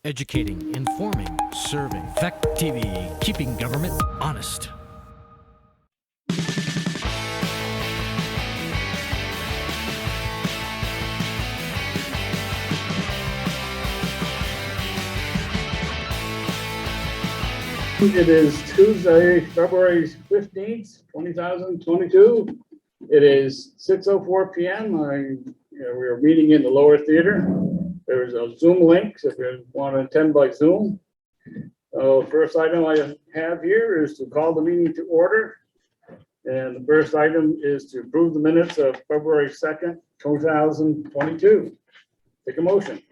Educating, informing, serving. Fact TV, keeping government honest. It is Tuesday, February 15th, 2022. It is 6:04 p.m. We are meeting in the lower theater. There is a Zoom link if you want to attend by Zoom. First item I have here is to call the meeting to order. And the first item is to approve the minutes of February 2nd, 2022. Take a motion.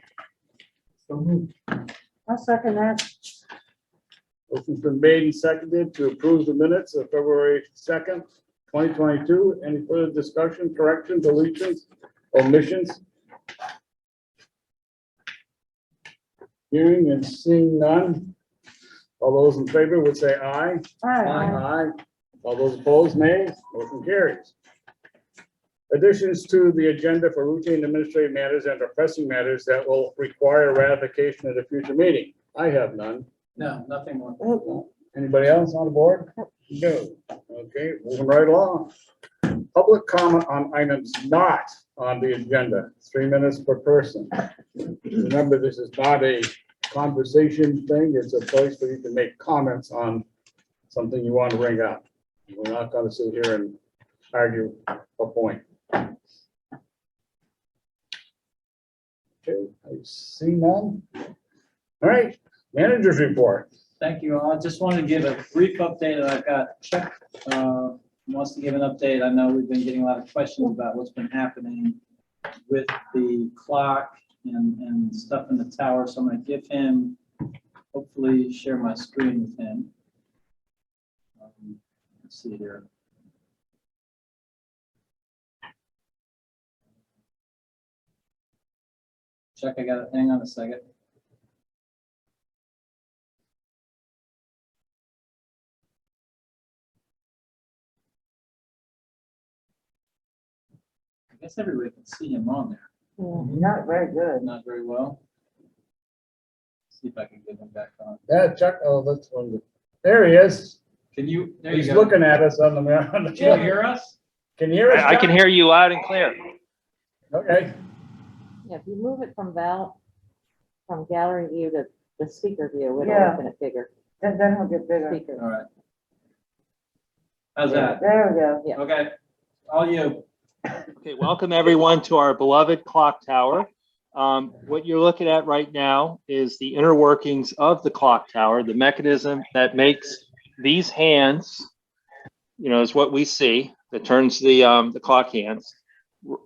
I'll second that. Motion's been made and seconded to approve the minutes of February 2nd, 2022. Any further discussion, corrections, deletions, omissions? Hearing and seeing none. All those in favor would say aye. Aye. All those opposed, nay. Motion carries. Additions to the agenda for routine administrative matters and or pressing matters that will require ratification at a future meeting. I have none. No, nothing more. Anybody else on the board? No. Okay, moving right along. Public comment on items not on the agenda, 3 minutes per person. Remember, this is not a conversation thing. It's a place where you can make comments on something you want to bring up. We're not going to sit here and argue a point. Okay, I see none. All right. Manager's report. Thank you. I just wanted to give a brief update. I've got Chuck wants to give an update. I know we've been getting a lot of questions about what's been happening with the clock and stuff in the tower. So I'm going to give him, hopefully share my screen with him. Let's see here. Chuck, I got it. Hang on a second. I guess everybody can see him on there. Not very good. Not very well. See if I can get him back on. Yeah, Chuck, oh, that's one. There he is. Can you? There you He's go. looking at us on the. Can you hear us? Can you hear us? I can Chuck? hear you loud and clear. Okay. Yeah, if you move it from gallery view to the speaker view, it'll Yeah. open it bigger. And then he'll get bigger. Speaker. All right. How's that? There we go. Yeah. Okay. All you. Okay, welcome everyone to our beloved clock tower. What you're looking at right now is the inner workings of the clock tower. The mechanism that makes these hands, is what we see that turns the clock hands.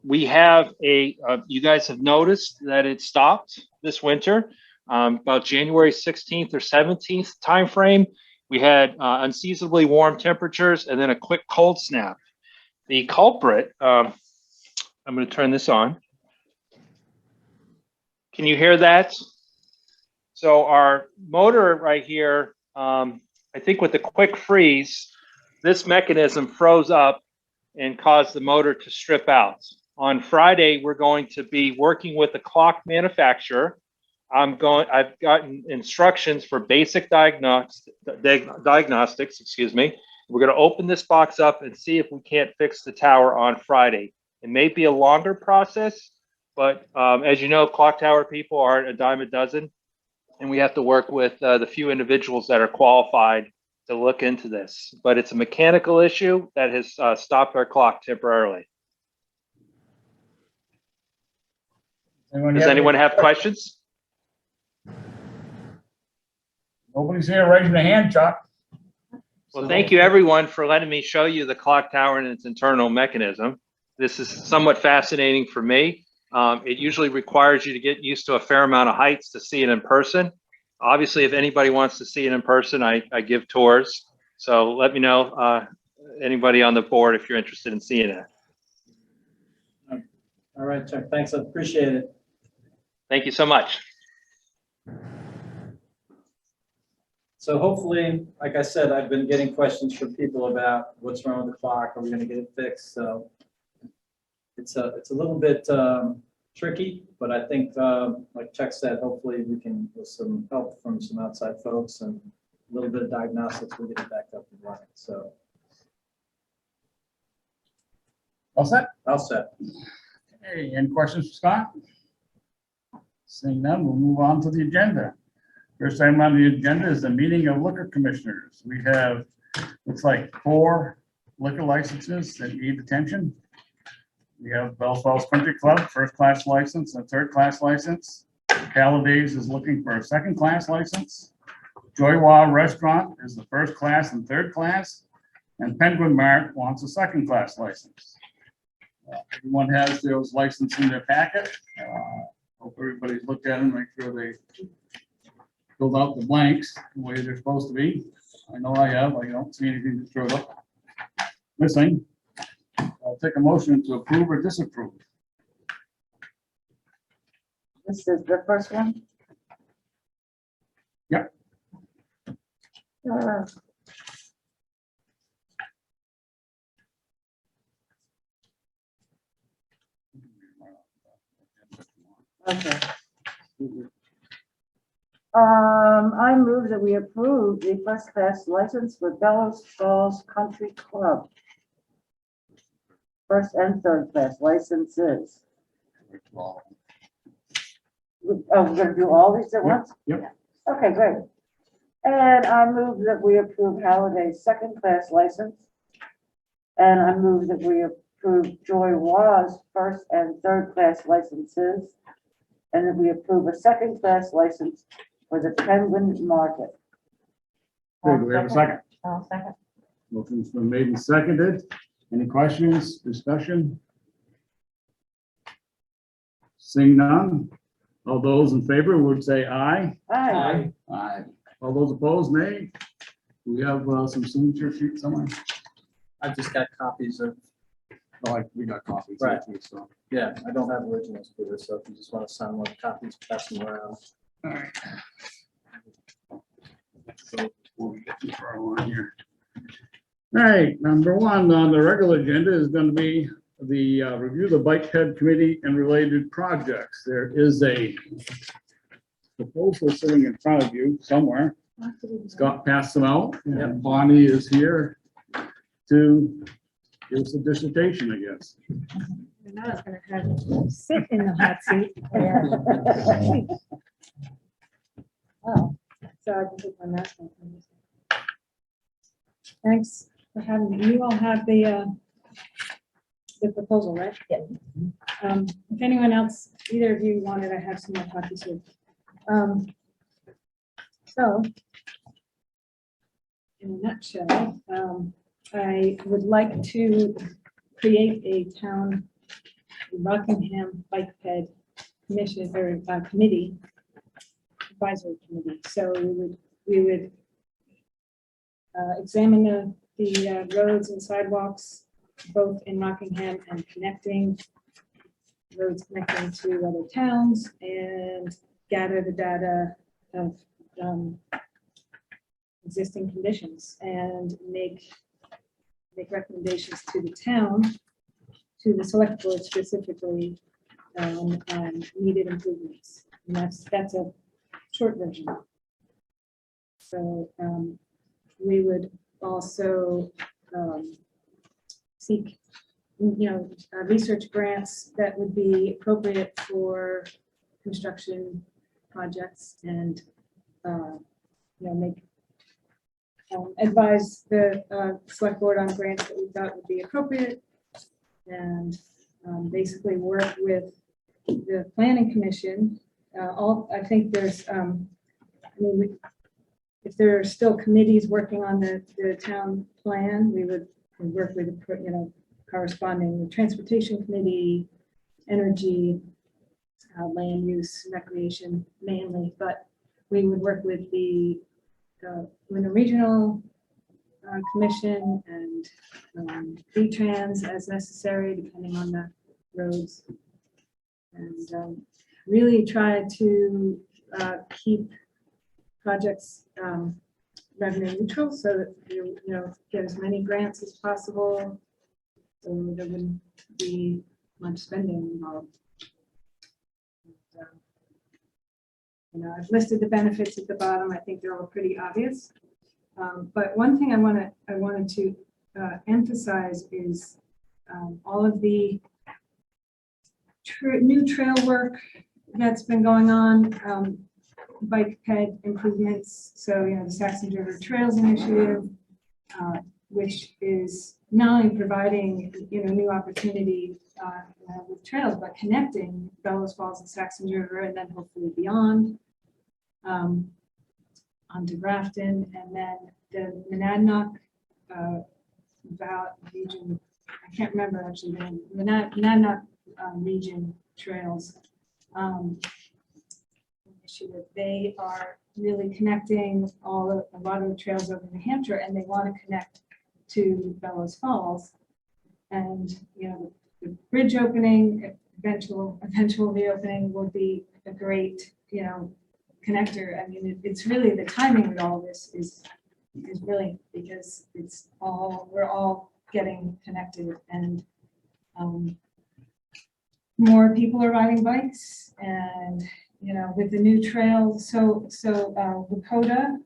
We have you guys have noticed that it stopped this winter, about January 16th or 17th timeframe. We had unseasonably warm temperatures and then a quick cold snap. The culprit, I'm going to turn this on. Can you hear that? So our motor right here, I think with the quick freeze, this mechanism froze up and caused the motor to strip out. On Friday, we're going to be working with the clock manufacturer. I've gotten instructions for basic diagnostics, excuse me. We're going to open this box up and see if we can't fix the tower on Friday. It may be a longer process, but as you know, clock tower people aren't a dime a dozen, and we have to work with the few individuals that are qualified to look into this. But it's a mechanical issue that has stopped our clock temporarily. Does anyone have questions? Nobody's here raising a hand, Chuck. Well, thank you everyone for letting me show you the clock tower and its internal mechanism. This is somewhat fascinating for me. It usually requires you to get used to a fair amount of heights to see it in person. Obviously, if anybody wants to see it in person, I give tours. So let me know, anybody on the board, if you're interested in seeing it. All right, Chuck. Thanks. I appreciate it. Thank you so much. So hopefully, like I said, I've been getting questions from people about what's wrong with the clock. Are we going to get it fixed? So it's a little bit tricky, but I think, like Chuck said, hopefully we can, with some help from some outside folks and a little bit of diagnostics, we'll get it back up and running. So All set? I'll set. Hey, any questions for Scott? Seeing none, we'll move on to the agenda. First item on the agenda is the meeting of liquor commissioners. We have, looks like 4 liquor licenses that need attention. We have Bell's Falls Country Club, first-class license and third-class license. Halliday's is looking for a second-class license. Joy Wow Restaurant is the first class and third class. And Penguin Mart wants a second-class license. Everyone has those licenses in their packet. Hope everybody's looked at them, make sure they filled out the blanks the way they're supposed to be. I know I have. I don't see anything that showed up missing. I'll take a motion to approve or disapprove. This is the first one? Yep. Okay. I move that we approve the first class license for Bellows Falls Country Club. First and third class licenses. Oh, we're gonna do all these at once? Yep. Okay, great. And I move that we approve Halliday's second class license. And I move that we approve Joy Wau's first and third class licenses. And that we approve a second class license for the Penguin Market. Okay, do we have a second? Second. Motion's been made and seconded. Any questions, discussion? Seeing none, all those in favor would say aye. Aye. Aye. All those opposed, nay. Do we have some signature sheets somewhere? I've just got copies of, We got copies. Right. Too, so. yeah, I don't have originals, Peter, so if you just want to sign one copies, pass them around. All right. So before we get too far along here. All right, number 1 on the regular agenda is going to be the review the bike head committee and related projects. There is a proposal sitting in front of you somewhere. Scott passed them out, and Bonnie is here to give us a dissertation, I guess. And I was gonna have you sit in the hot seat. Oh, so I can put my mask on. Thanks for having me. You all have the proposal, right? Yeah. If anyone else, either of you wanted, I have some more copies here. So, in a nutshell, I would like to create a town Rockingham bike ped commission or committee, advisory committee. So we would examine the roads and sidewalks, both in Rockingham and connecting roads connecting to other towns, and gather the data of existing conditions and make recommendations to the town, to the select board specifically, on needed improvements. And that's a short version. So we would also seek, research grants that would be appropriate for construction projects, and make advise the select board on grants that we thought would be appropriate, and basically work with the planning commission. I think there's, if there are still committees working on the town plan, we would work with, corresponding the transportation committee, energy, land use, recreation mainly, but we would work with the regional commission and V-Trans as necessary, depending on the roads, and really try to keep projects revenue neutral, so that you get as many grants as possible, so there wouldn't be much spending involved. you know, I've listed the benefits at the bottom. I think they're all pretty obvious. But one thing I wanted to emphasize is all of the new trail work that's been going on, bike ped improvements. So, you know, the Saxon River Trails Initiative, which is not only providing, you know, new opportunity with trails, but connecting Bellows Falls and Saxon River, and then hopefully beyond onto Grafton, and then the Monadnock region. I can't remember actually the name. Monadnock region trails initiative. They are really connecting a lot of the trails over New Hampshire, and they want to connect to Bellows Falls. And you know, the bridge opening, eventual reopening will be a great, you know, connector. I mean, it's really the timing with all this is brilliant, because we're all getting connected, and more people are riding bikes, and you know, with the new trails. So Lakota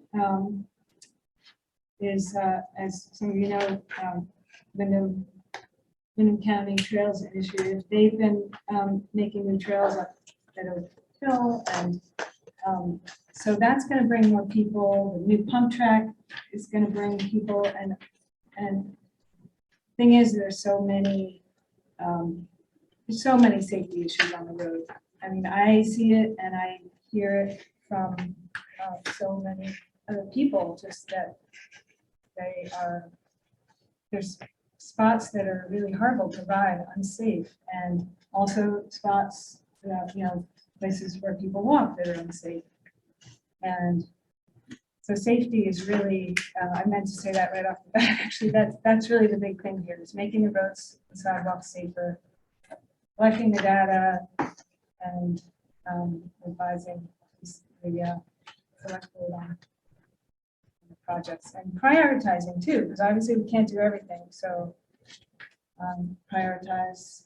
is, as some of you know, the Windham County Trails Initiative. They've been making new trails up at Oak Hill, and so that's going to bring more people. The new pump track is going to bring people, and thing is, there's so many safety issues on the road. I mean, I see it and I hear it from so many other people, just that there's spots that are really horrible to ride, unsafe, and also spots that, you know, places where people walk that are unsafe. And so safety is really, I meant to say that right off the bat, actually, that's really the big thing here, is making the roads and sidewalks safer, collecting the data, and advising the select board on the projects, and prioritizing too, because obviously we can't do everything. So prioritize.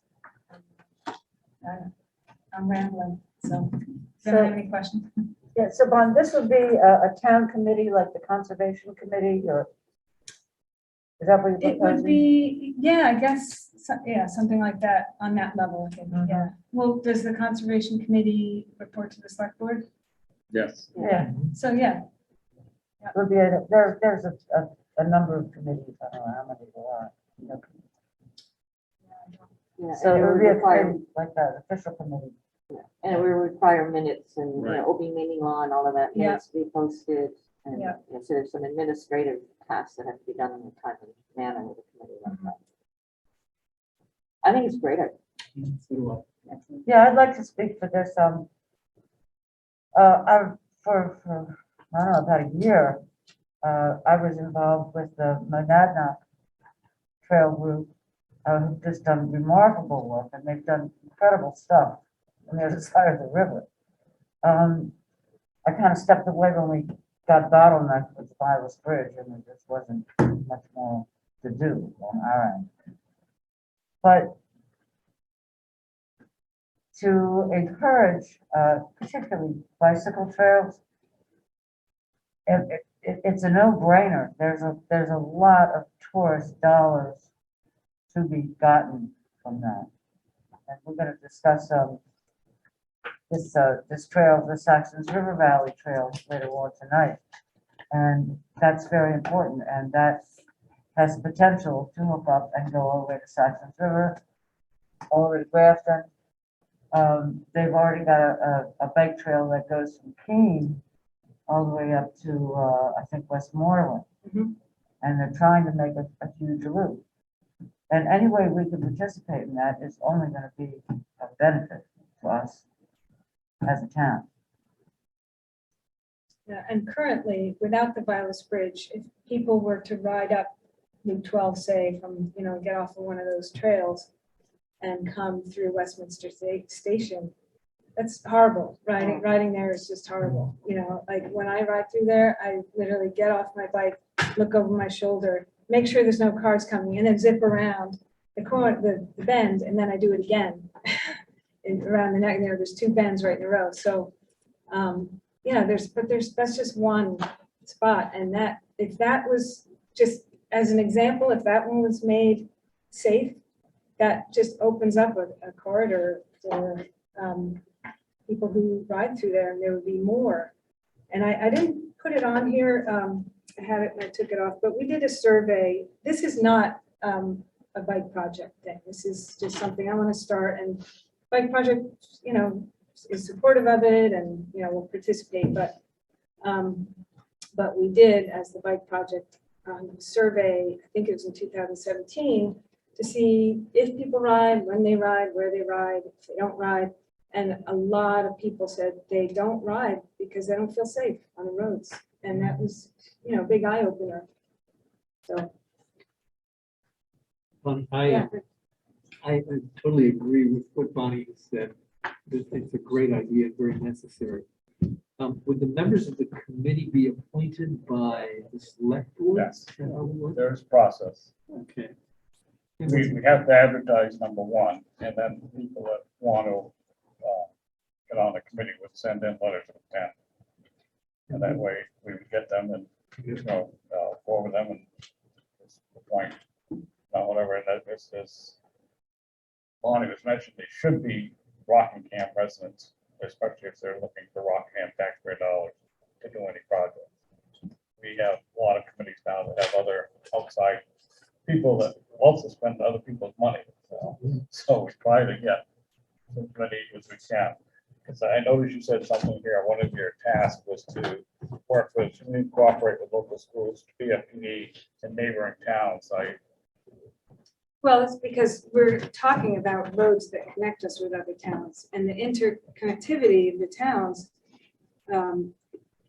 I'm rambling. So, do you have any questions? Yeah, so Bon, this would be a town committee like the conservation committee, or is that what you're It proposing? would be, yeah, I guess, yeah, something like that on that level, I think, yeah. Well, does the conservation committee report to the select board? Yes. Yeah, So, yeah, it would be, there's a number of committees, I don't know how many there are. You know. Yeah, So and it it would would be a require, committee like that, official committee. and it would require minutes and, you Right. know, open meeting law and all of that Yeah. needs to be posted. And Yeah. you know, so there's some administrative tasks that have to be done in a timely manner with a committee like that. I think it's a great. Idea. Yeah, I'd like to speak for this. For I don't know, about a year, I was involved with the Monadnock Trail Group, who've just done remarkable work, and they've done incredible stuff on the other side of the river. I kind of stepped away when we got bottlenecked with the Virus Bridge, and there just wasn't much more to do on our end. But to encourage, particularly bicycle trails, it's a no-brainer. There's a lot of tourist dollars to be gotten from that, and we're going to discuss this trail, the Saxons River Valley Trail, later on tonight, and that's very important, and that has potential to hook up and go all the way to Saxons River, all the way to Grafton. They've already got a bike trail that goes from Keene all the way up to, I think, Westmoreland. Mhm. And they're trying to make a huge loop. And any way we can participate in that is only going to be a benefit to us as a town. yeah, and currently, without the Vilas Bridge, if people were to ride up Route 12, say, from, you know, get off of one of those trails and come through Westminster Station, that's horrible. Riding there is just horrible. You know, like when I ride through there, I literally get off my bike, look over my shoulder, make sure there's no cars coming, and then zip around the corner, the bend, and then I do it again. around the neck, there's two bends right in a row, so, yeah, that's just one spot, and that, if that was, just as an example, if that one was made safe, that just opens up a corridor for, people who ride through there, and there would be more. And I didn't put it on here, I had it and I took it off, but we did a survey. This is not a bike project thing. This is just something I want to start, and bike project, is supportive of it, and, will participate, but we did, as the bike project, survey, I think it was in 2017, to see if people ride, when they ride, where they ride, if they don't ride. And a lot of people said they don't ride because they don't feel safe on the roads. And that was, a big eye opener. So, Bonnie, yeah, I totally agree with what Bonnie said. It's a great idea, very necessary. Would the members of the committee be appointed by the select board? Yes. Is that how it works? There's process. Okay. We have to advertise, number one, and then people that want to get on the committee would send in letters of intent. And that way we would get them and, go over them and appoint, whatever. And that this is, Bonnie was mentioned, they should be Rockingham residents, especially if they're looking for Rockingham taxpayer dollars to do any project. We have a lot of committees now that have other outside people that also spend other people's money. So we try to get as many as we can. Because I noticed you said something here, one of your tasks was to work with, cooperate with local schools, PFPD, and neighboring towns. well, it's because we're talking about roads that connect us with other towns, and the interconnectivity of the towns,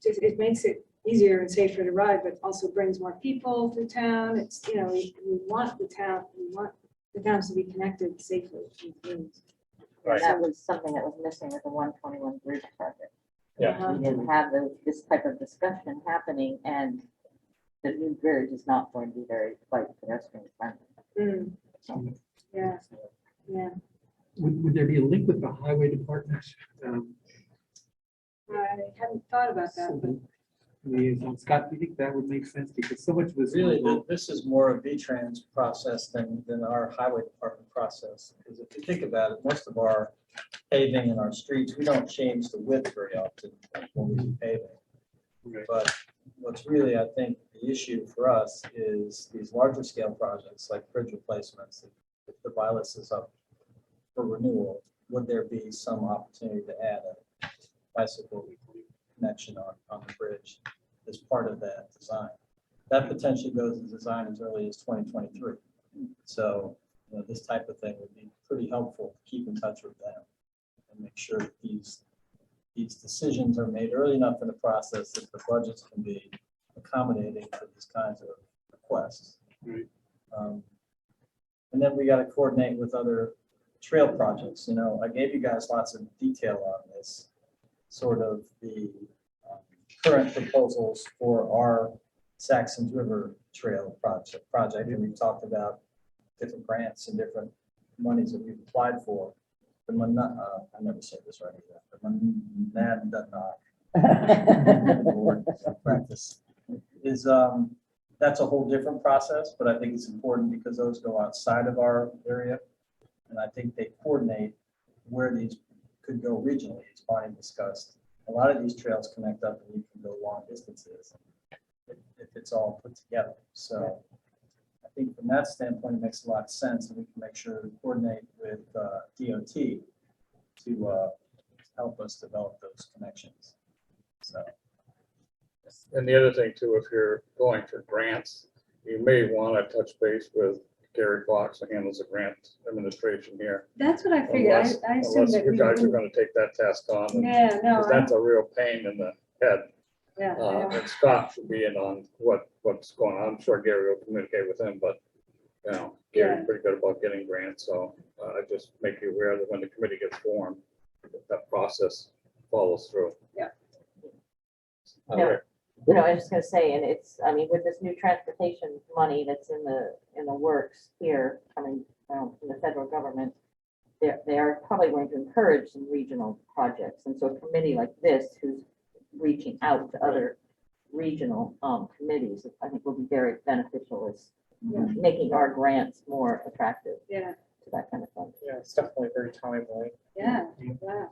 it makes it easier and safer to ride, but also brings more people to town. It's, we want the towns to be connected safely. Right. That was something that was missing with the 121 bridge project. Yeah. We didn't have this type of discussion happening, and the new bridge is not going to be very bike pedestrian friendly. Mm. Yeah, yeah. Would there be a link with the highway department? I hadn't thought about that, but Liaison, Scott, do you think that would make sense? Because so much of this. Really, this is more a V-Trans process than our highway department process. Because if you think about it, most of our paving in our streets, we don't change the width very often when we do paving. Right. But what's really, I think, the issue for us is these larger scale projects like bridge replacements. If the Violet is up for renewal, would there be some opportunity to add a bicycle connection on the bridge as part of that design? That potentially goes into design as early as 2023. So, this type of thing would be pretty helpful to keep in touch with them and make sure that these decisions are made early enough in the process that the budgets can be accommodating for these kinds of requests. Right. And then we got to coordinate with other trail projects. I gave you guys lots of detail on this, sort of the current proposals for our Saxons River Trail project, and we've talked about different grants and different monies that we've applied for. I never say this right either. The practice is that's a whole different process, but I think it's important because those go outside of our area, and I think they coordinate where these could go regionally, as Bonnie discussed. A lot of these trails connect up and you can go long distances if it's all put together. So I think from that standpoint, it makes a lot of sense, and we can make sure to coordinate with DOT to help us develop those connections. So. And the other thing too, if you're going for grants, you may want to touch base with Gary Fox, who handles the grant administration here. that's what I figured. I assumed Unless that you we guys are would. going to take that task on. Yeah, no, Because that's a real pain in the head. yeah, I know. And Scott should be in on what's going on. I'm sure Gary will communicate with him, but, Gary's pretty good about getting grants. So I just make you aware that when the committee gets formed, that process follows through. Yeah. All Yeah. right. I was just gonna say, and with this new transportation money that's in the works here coming from the federal government, they're probably going to encourage some regional projects. And so a committee like this, who's reaching out to other regional committees, I think will be very beneficial as making our grants more attractive Yeah, to that kind of fund. Yeah, it's definitely very timely. yeah, yeah.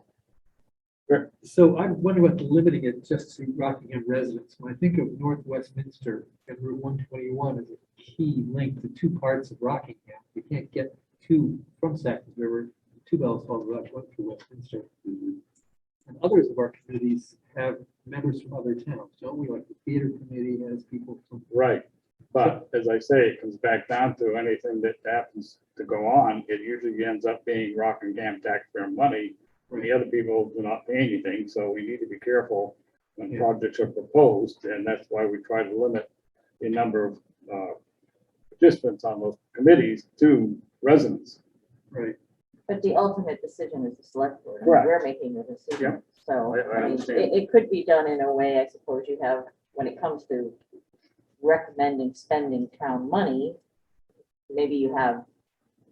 So I wonder about limiting it just to Rockingham residents. When I think of North Westminster and Route 121 as a key link to two parts of Rockingham, you can't get two from Saxon River, two Bellas Falls without going through Westminster. And others of our committees have members from other towns, don't we? Like the theater committee has people from. Right. But as I say, it comes back down to anything that happens to go on, it usually ends up being Rockingham taxpayer money. And the other people do not pay anything, so we need to be careful when Yeah. projects are proposed, and that's why we try to limit the number of participants on those committees to residents. Right. But the ultimate decision is the select board. and Correct. We're making the decision. Yep. So I I mean, understand. it could be done in a way, I suppose you have, when it comes to recommending spending town money, maybe you have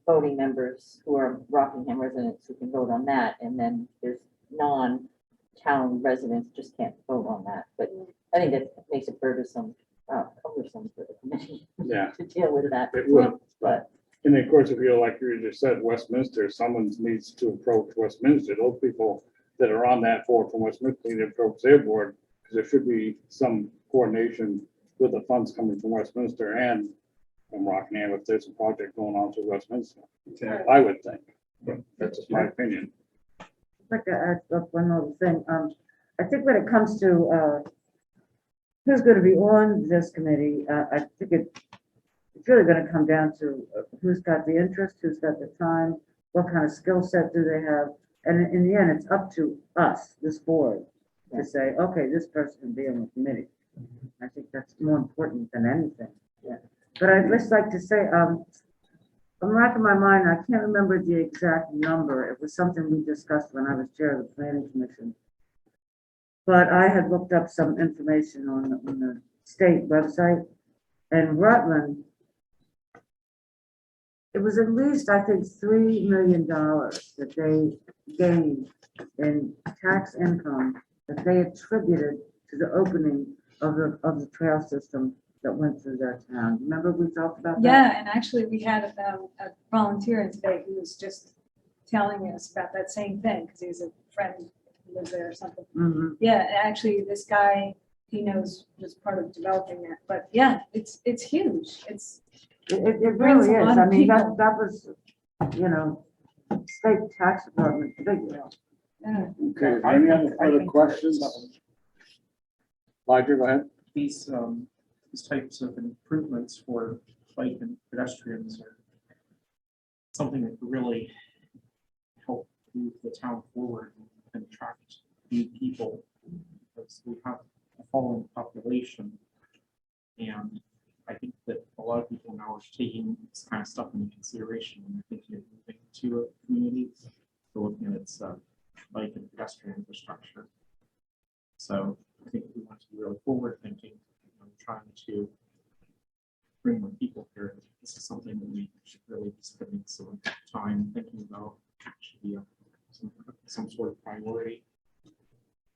voting members who are Rockingham residents who can vote on that, and then there's non-town residents just can't vote on that. But I think that makes it cumbersome for the committee Yeah, to deal with that. it would. But And of course, if you like you just said, Westminster, someone needs to approach Westminster. Those people that are on that board from Westminster need to approach their board, because there should be some coordination with the funds coming from Westminster and from Rockingham if there's a project going on through Westminster. I would think, but that's just my opinion. I'd like to add up one other thing. I think when it comes to who's going to be on this committee, I think it's really going to come down to who's got the interest, who's got the time, what kind of skill set do they have, and in the end, it's up to us, this board, to say, okay, this person can be on the committee. I think that's more important than anything. Yeah. But I'd just like to say, I'm racking my mind, I can't remember the exact number. It was something we discussed when I was chair of the planning commission. But I had looked up some information on the state website, and Rutland, it was at least, I think, $3 million that they gained in tax income that they attributed to the opening of the trail system that went through their town. Remember we talked about that? Yeah, and actually we had a volunteer in today who was just telling us about that same thing, because he's a friend who lives there or something. Mhm. Yeah, actually, this guy, he knows, was part of developing that, but yeah, it's huge. It brings really a is. lot I of mean, people. that was, state tax department, big deal. Yeah. Okay, any other further questions? Elijah, go ahead. These types of improvements for bike and pedestrians are something that could really help move the town forward and attract new people. Because we have a falling population. And I think that a lot of people now are taking this kind of stuff into consideration when they're thinking of moving to a community. They're looking at its bike and pedestrian infrastructure. So I think we want to be really forward thinking, trying to bring more people here. This is something that we should really be spending some time thinking about. It should be some sort of priority.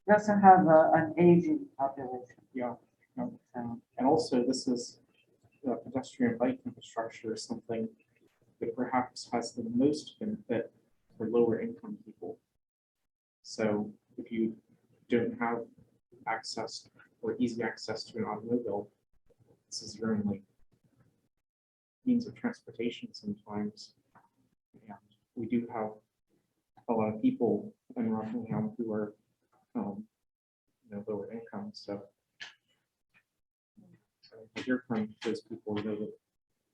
We also have an aging population. Yeah. And also, this is pedestrian bike infrastructure is something that perhaps has the most benefit for lower income people. So if you don't have access or easy access to an automobile, this is your only means of transportation sometimes. And we do have a lot of people in Rockingham who are lower income. So to hear from those people, that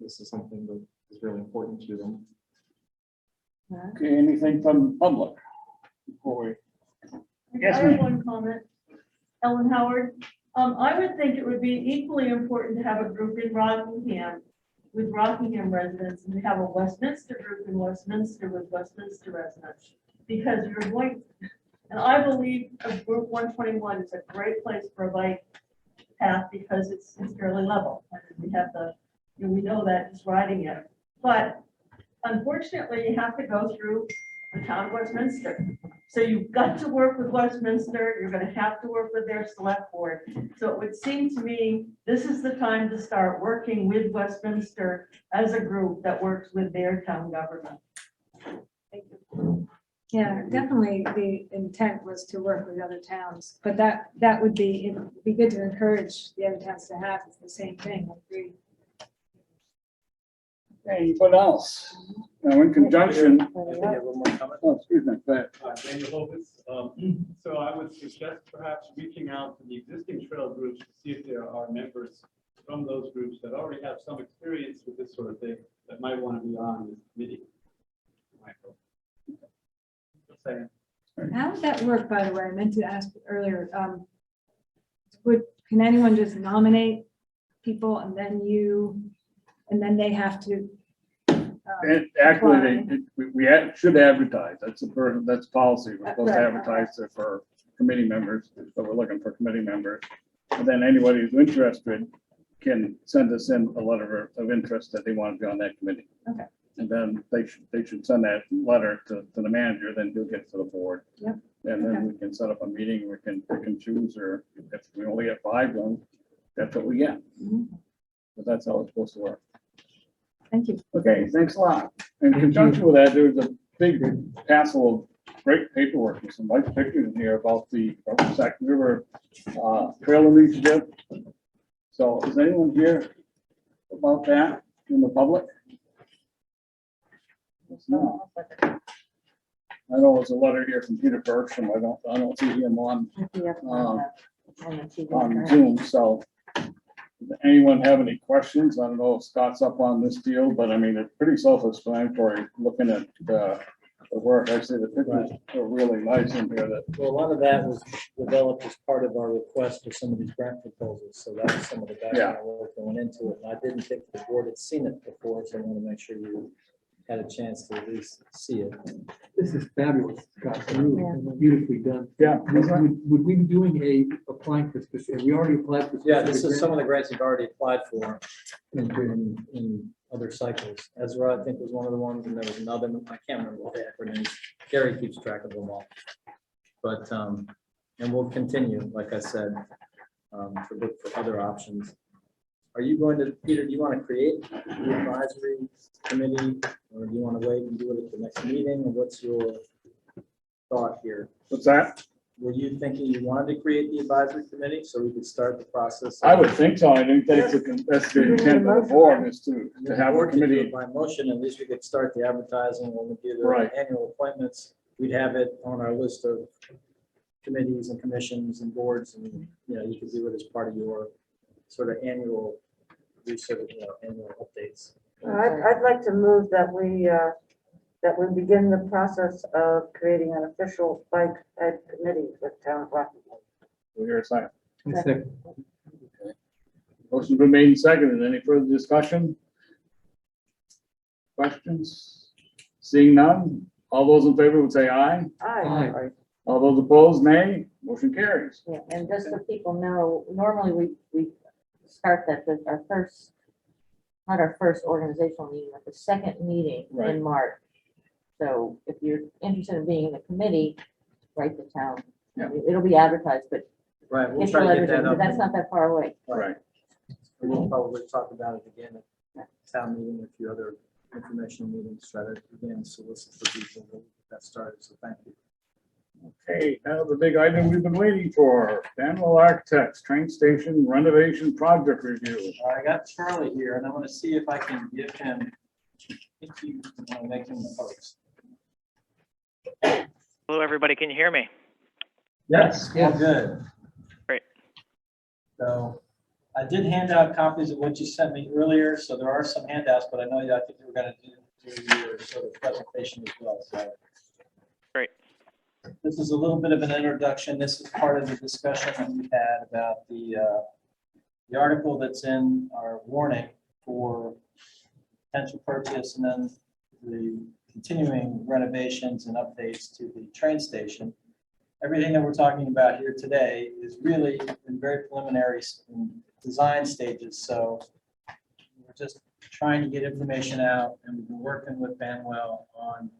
this is something that is really important to them. Okay, anything from the public before we? Yes, I have ma'am. one comment. Ellen Howard, I would think it would be equally important to have a group in Rockingham with Rockingham residents, and have a Westminster group in Westminster with Westminster residents. Because you're going, and I believe a group 121 is a great place for a bike path because it's fairly level. And we have we know that just riding it. But unfortunately, you have to go through the town of Westminster. So you've got to work with Westminster, you're gonna have to work with their select board. So it would seem to me, this is the time to start working with Westminster as a group that works with their town government. Thank you. Yeah, definitely the intent was to work with other towns, but that would be, it'd be good to encourage the other towns to have the same thing. I agree. Anyone else? Now, in conjunction, oh, excuse me, go ahead. Daniel Hovis. So I would suggest perhaps reaching out to the existing trail groups to see if there are members from those groups that already have some experience with this sort of thing that might want to be on this committee. Michael. Just saying. How would that work, by the way? I meant to ask earlier. Can anyone just nominate people and then they have to? And actually, we should advertise. That's policy. We're supposed to Right. advertise it for committee members, but we're looking for committee members. And then anybody who's interested can send us in a letter of interest that they want to be on that committee. Okay. And then they should send that letter to the manager, then he'll get it to the board. Yep. And then Okay. we can set up a meeting, we can pick and choose, or if we only get 5 of them, that's what we get. Mhm. But that's how it's supposed to work. Thank you. Okay, thanks a lot. In conjunction with that, there's a big parcel of great paperwork and some nice pictures in here about the Sac River Trail Initiative. So is anyone here about that in the public? No. I know there's a letter here from Peter Bergstrom. I don't see him on Zoom, so. Does anyone have any questions? I don't know if Scott's up on this deal, but I mean, it's pretty self-explanatory looking at the work. Actually, the pictures are really nice in here that, Well, a lot of that was developed as part of our request for some of these grant proposals, so that was some of the background work going into it. And I didn't think the board had seen it before, so I want to make sure you had a chance to at least see it. This is fabulous, Scott. Really beautifully done. yeah. Would we be doing applying for specific, we already applied for? Yeah, this is specific some of the grants you've already applied for in other cycles. Ezra, I think, was one of the ones, and there was another, I can't remember what the acronym is. Gary keeps track of them all. But, and we'll continue, like I said, to look for other options. Are you going to, Peter, do you want to create the advisory committee, or do you want to wait and do it at the next meeting, or what's your thought here? What's that? Were you thinking you wanted to create the advisory committee so we could start the process? I would think so. I think that's the intent of the board is to have a Or to do committee. it by motion, at least we could start the advertising when we do the Right. annual appointments. We'd have it on our list of committees and commissions and boards, and, you know, you could do it as part of your sort of annual research, annual updates. I'd like to move that we begin the process of creating an official bike ed committee for the town of Rockingham. We'll hear a second. A second. Motion's been made and seconded. Any further discussion? Questions? Seeing none, all those in favor would say aye. Aye. All those opposed, nay. Motion carries. Yeah, and just so people know, normally we start that, our first, not our first organizational meeting, but the second meeting Right. in March. So if you're interested in being in the committee, write the town. Yeah. It'll be advertised, but Right, we'll get your try to get letters in, that but up. that's not that far away. Right. We'll probably talk about it again at town meeting, and a few other informational meetings, try to again solicit for people to get that started, so thank you. Okay, now the big item we've been waiting for, Banwell Architects Train Station Renovation Project Review. I got Charlie here, and I want to see if I can give him, if you want to make him the host. Hello, everybody. Can you hear me? Yes, Yeah. good. Great. So I did hand out copies of what you sent me earlier, so there are some handouts, but I know I think you were going to do your sort of presentation as well. So Great. this is a little bit of an introduction. This is part of the discussion that we had about the article that's in our warning for potential purchase, and then the continuing renovations and updates to the train station. Everything that we're talking about here today is really in very preliminary design stages. So we're just trying to get information out, and we've been working with Banwell on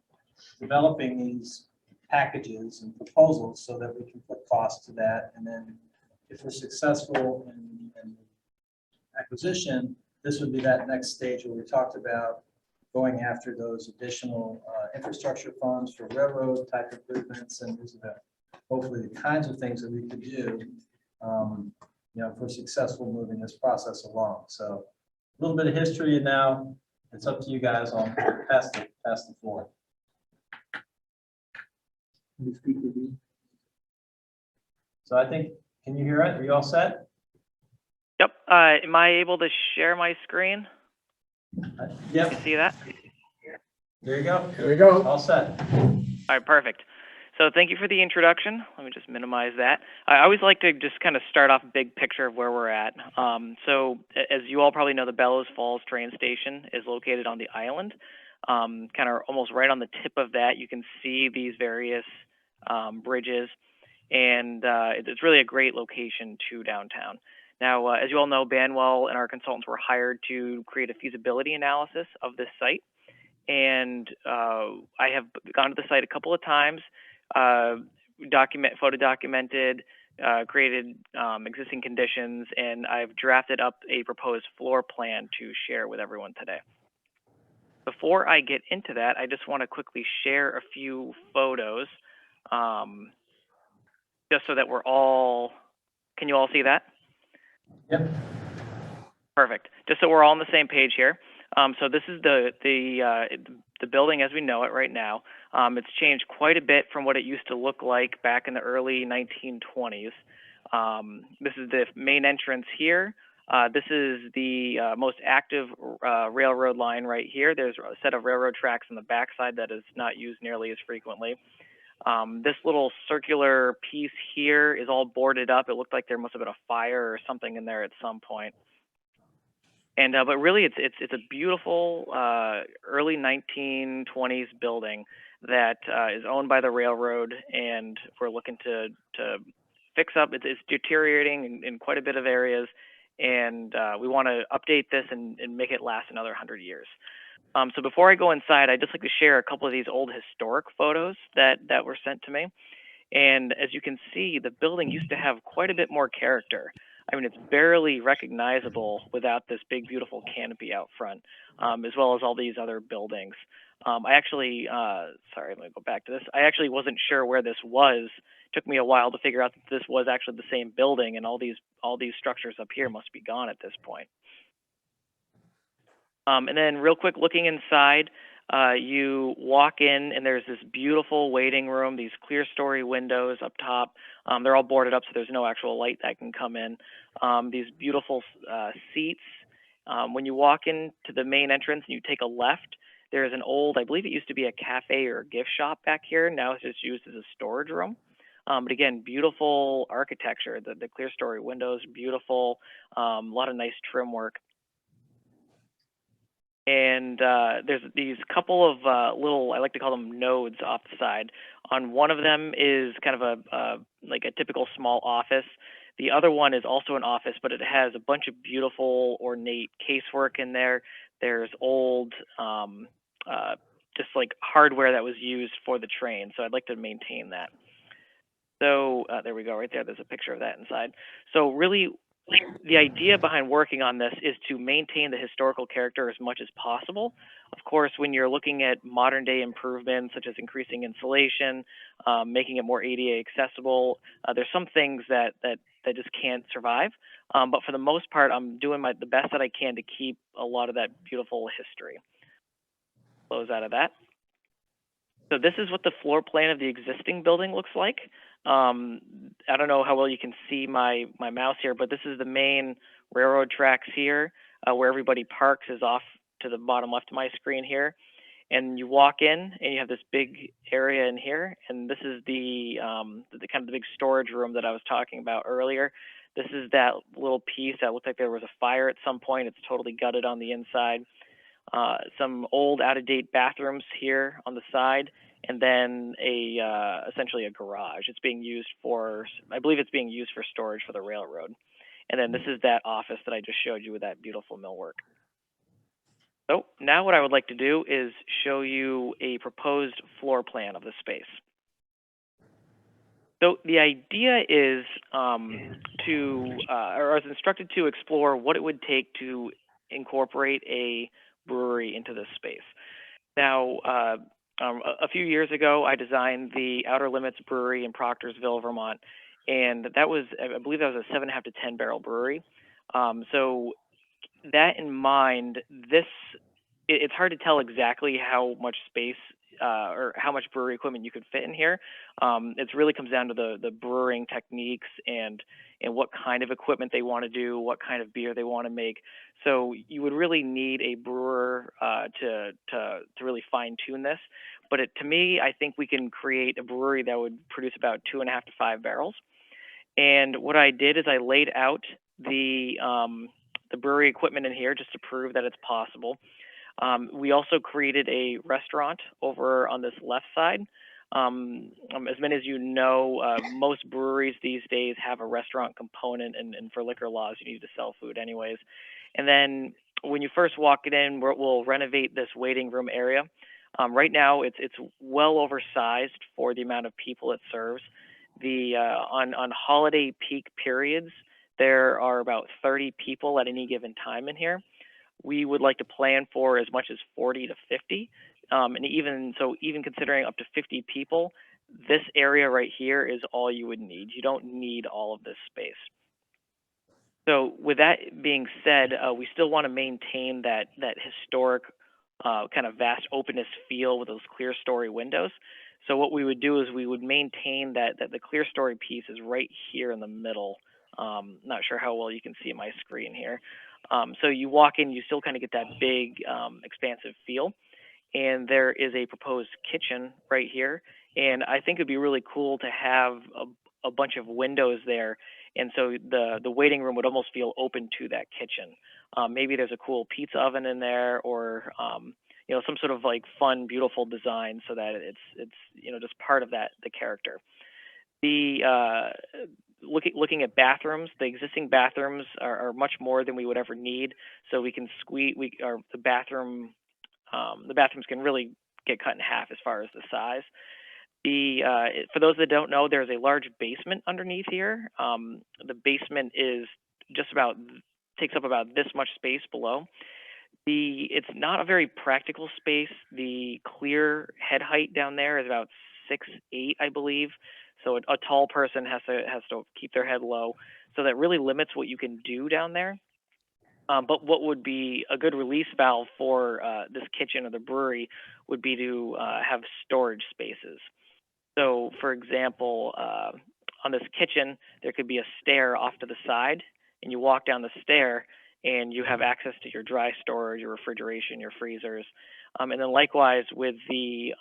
developing these packages and proposals so that we can put cost to that. And then if we're successful in acquisition, this would be that next stage where we talked about going after those additional infrastructure funds for railroad type improvements. And these are hopefully the kinds of things that we could do, if we're successful moving this process along. So a little bit of history, and now it's up to you guys on pass the floor. Let me speak with you. So I think, can you hear it? Are you all set? Yep. Am I able to share my screen? Yep, You see that? there you go. Here we go. All set. All right, perfect. So thank you for the introduction. Let me just minimize that. I always like to just kind of start off big picture of where we're at. So as you all probably know, the Bellows Falls train station is located on the island. Kind of almost right on the tip of that, you can see these various bridges, and it's really a great location to downtown. Now, as you all know, Banwell and our consultants were hired to create a feasibility analysis of this site. And I have gone to the site a couple of times, photo documented, created existing conditions, and I've drafted up a proposed floor plan to share with everyone today. Before I get into that, I just want to quickly share a few photos, just so that we're all, can you all see that? Yep. Perfect. Just so we're all on the same page here. So this is the building as we know it right now. It's changed quite a bit from what it used to look like back in the early 1920s. This is the main entrance here. This is the most active railroad line right here. There's a set of railroad tracks on the backside that is not used nearly as frequently. This little circular piece here is all boarded up. It looked like there must have been a fire or something in there at some point. And but really, it's a beautiful early 1920s building that is owned by the railroad, and we're looking to fix up. It's deteriorating in quite a bit of areas, and we want to update this and make it last another 100 years. So before I go inside, I'd just like to share a couple of these old historic photos that were sent to me. And as you can see, the building used to have quite a bit more character. I mean, it's barely recognizable without this big, beautiful canopy out front, as well as all these other buildings. I actually, sorry, let me go back to this. I actually wasn't sure where this was. It took me a while to figure out that this was actually the same building, and all these structures up here must be gone at this point. And then real quick, looking inside, you walk in and there's this beautiful waiting room, these clear story windows up top. They're all boarded up, so there's no actual light that can come in. These beautiful seats. When you walk into the main entrance and you take a left, there's an old, I believe it used to be a cafe or a gift shop back here. Now it's just used as a storage room. But again, beautiful architecture. The clear story windows, beautiful. A lot of nice trim work. And there's these couple of little, I like to call them nodes off the side. On one of them is kind of like a typical small office. The other one is also an office, but it has a bunch of beautiful ornate casework in there. There's old, just like hardware that was used for the train. So I'd like to maintain that. So there we go, right there. There's a picture of that inside. So really, the idea behind working on this is to maintain the historical character as much as possible. Of course, when you're looking at modern day improvements, such as increasing insulation, making it more ADA accessible, there's some things that just can't survive. But for the most part, I'm doing the best that I can to keep a lot of that beautiful history. Close out of that. So this is what the floor plan of the existing building looks like. I don't know how well you can see my mouse here, but this is the main railroad tracks here, where everybody parks is off to the bottom left of my screen here. And you walk in and you have this big area in here. And this is the kind of the big storage room that I was talking about earlier. This is that little piece that looked like there was a fire at some point. It's totally gutted on the inside. Some old out-of-date bathrooms here on the side, and then essentially a garage. It's being used for, I believe it's being used for storage for the railroad. And then this is that office that I just showed you with that beautiful millwork. So now what I would like to do is show you a proposed floor plan of the space. So the idea is or I was instructed to explore what it would take to incorporate a brewery into this space. Now, a few years ago, I designed the Outer Limits Brewery in Proctorsville, Vermont, and that was, I believe, that was a 7.5 to 10 barrel brewery. So that in mind, it's hard to tell exactly how much space or how much brewery equipment you could fit in here. It really comes down to the brewing techniques and what kind of equipment they want to do, what kind of beer they want to make. So you would really need a brewer to really fine tune this. But to me, I think we can create a brewery that would produce about 2.5 to 5 barrels. And what I did is I laid out the brewery equipment in here just to prove that it's possible. We also created a restaurant over on this left side. As many as you know, most breweries these days have a restaurant component, and for liquor laws, you need to sell food anyways. And then when you first walk it in, we'll renovate this waiting room area. Right now, it's well oversized for the amount of people it serves. On holiday peak periods, there are about 30 people at any given time in here. We would like to plan for as much as 40 to 50. And even considering up to 50 people, this area right here is all you would need. You don't need all of this space. So with that being said, we still want to maintain that historic kind of vast openness feel with those clear story windows. So what we would do is we would maintain that the clear story piece is right here in the middle. Not sure how well you can see my screen here. So you walk in, you still kind of get that big, expansive feel. And there is a proposed kitchen right here. And I think it'd be really cool to have a bunch of windows there. And so the waiting room would almost feel open to that kitchen. Maybe there's a cool pizza oven in there, or some sort of like fun, beautiful design, so that it's just part of the character. Looking at bathrooms, the existing bathrooms are much more than we would ever need. So we can the bathrooms can really get cut in half as far as the size. For those that don't know, there's a large basement underneath here. The basement takes up about this much space below. It's not a very practical space. The clear head height down there is about 6'8", I believe. So a tall person has to keep their head low. So that really limits what you can do down there. But what would be a good release valve for this kitchen or the brewery would be to have storage spaces. So, for example, on this kitchen, there could be a stair off to the side, and you walk down the stair, and you have access to your dry storage, your refrigeration, your freezers, and then likewise with the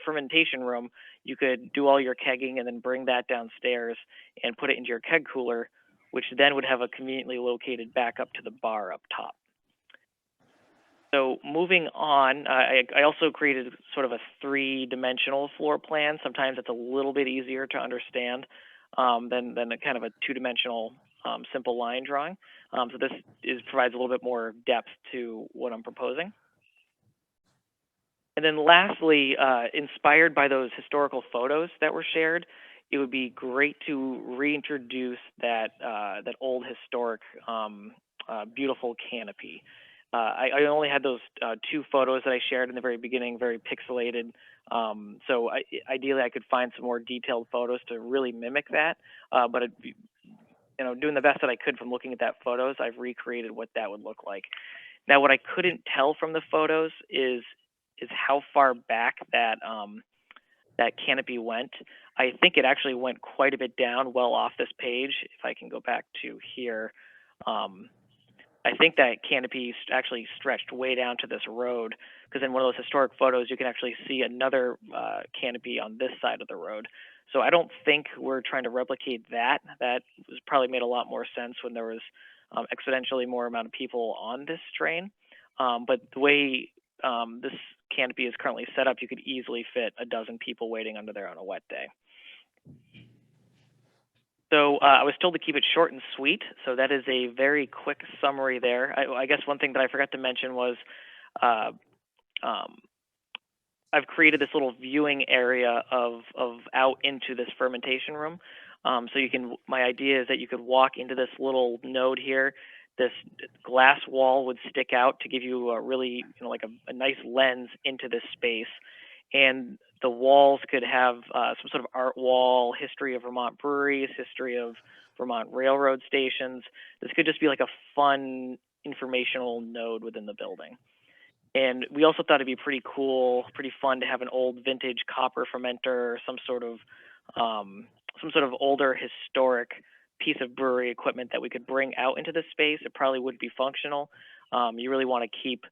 fermentation room, you could do all your kegging and then bring that downstairs and put it into your keg cooler, which then would have a conveniently located back up to the bar up top. So moving on, I also created sort of a 3-dimensional floor plan. Sometimes it's a little bit easier to understand than a kind of a 2-dimensional simple line drawing. So this provides a little bit more depth to what I'm proposing. And then lastly, inspired by those historical photos that were shared, it would be great to reintroduce that old historic beautiful canopy. I only had those 2 photos that I shared in the very beginning, very pixelated. So ideally, I could find some more detailed photos to really mimic that. But doing the best that I could from looking at that photos, I've recreated what that would look like. Now, what I couldn't tell from the photos is how far back that canopy went. I think it actually went quite a bit down, well off this page. If I can go back to here. I think that canopy actually stretched way down to this road, because in one of those historic photos, you can actually see another canopy on this side of the road. So I don't think we're trying to replicate that. That was probably made a lot more sense when there was exponentially more amount of people on this train. But the way this canopy is currently set up, you could easily fit a dozen people waiting under there on a wet day. So I was told to keep it short and sweet, so that is a very quick summary there. I guess one thing that I forgot to mention was uh, I've created this little viewing area of out into this fermentation room. So you can, my idea is that you could walk into this little node here. This glass wall would stick out to give you a really, like a nice lens into this space. And the walls could have some sort of art wall, history of Vermont breweries, history of Vermont railroad stations. This could just be like a fun informational node within the building. And we also thought it'd be pretty cool, pretty fun to have an old vintage copper fermenter, some sort of older historic piece of brewery equipment that we could bring out into this space. It probably would be functional. You really want to keep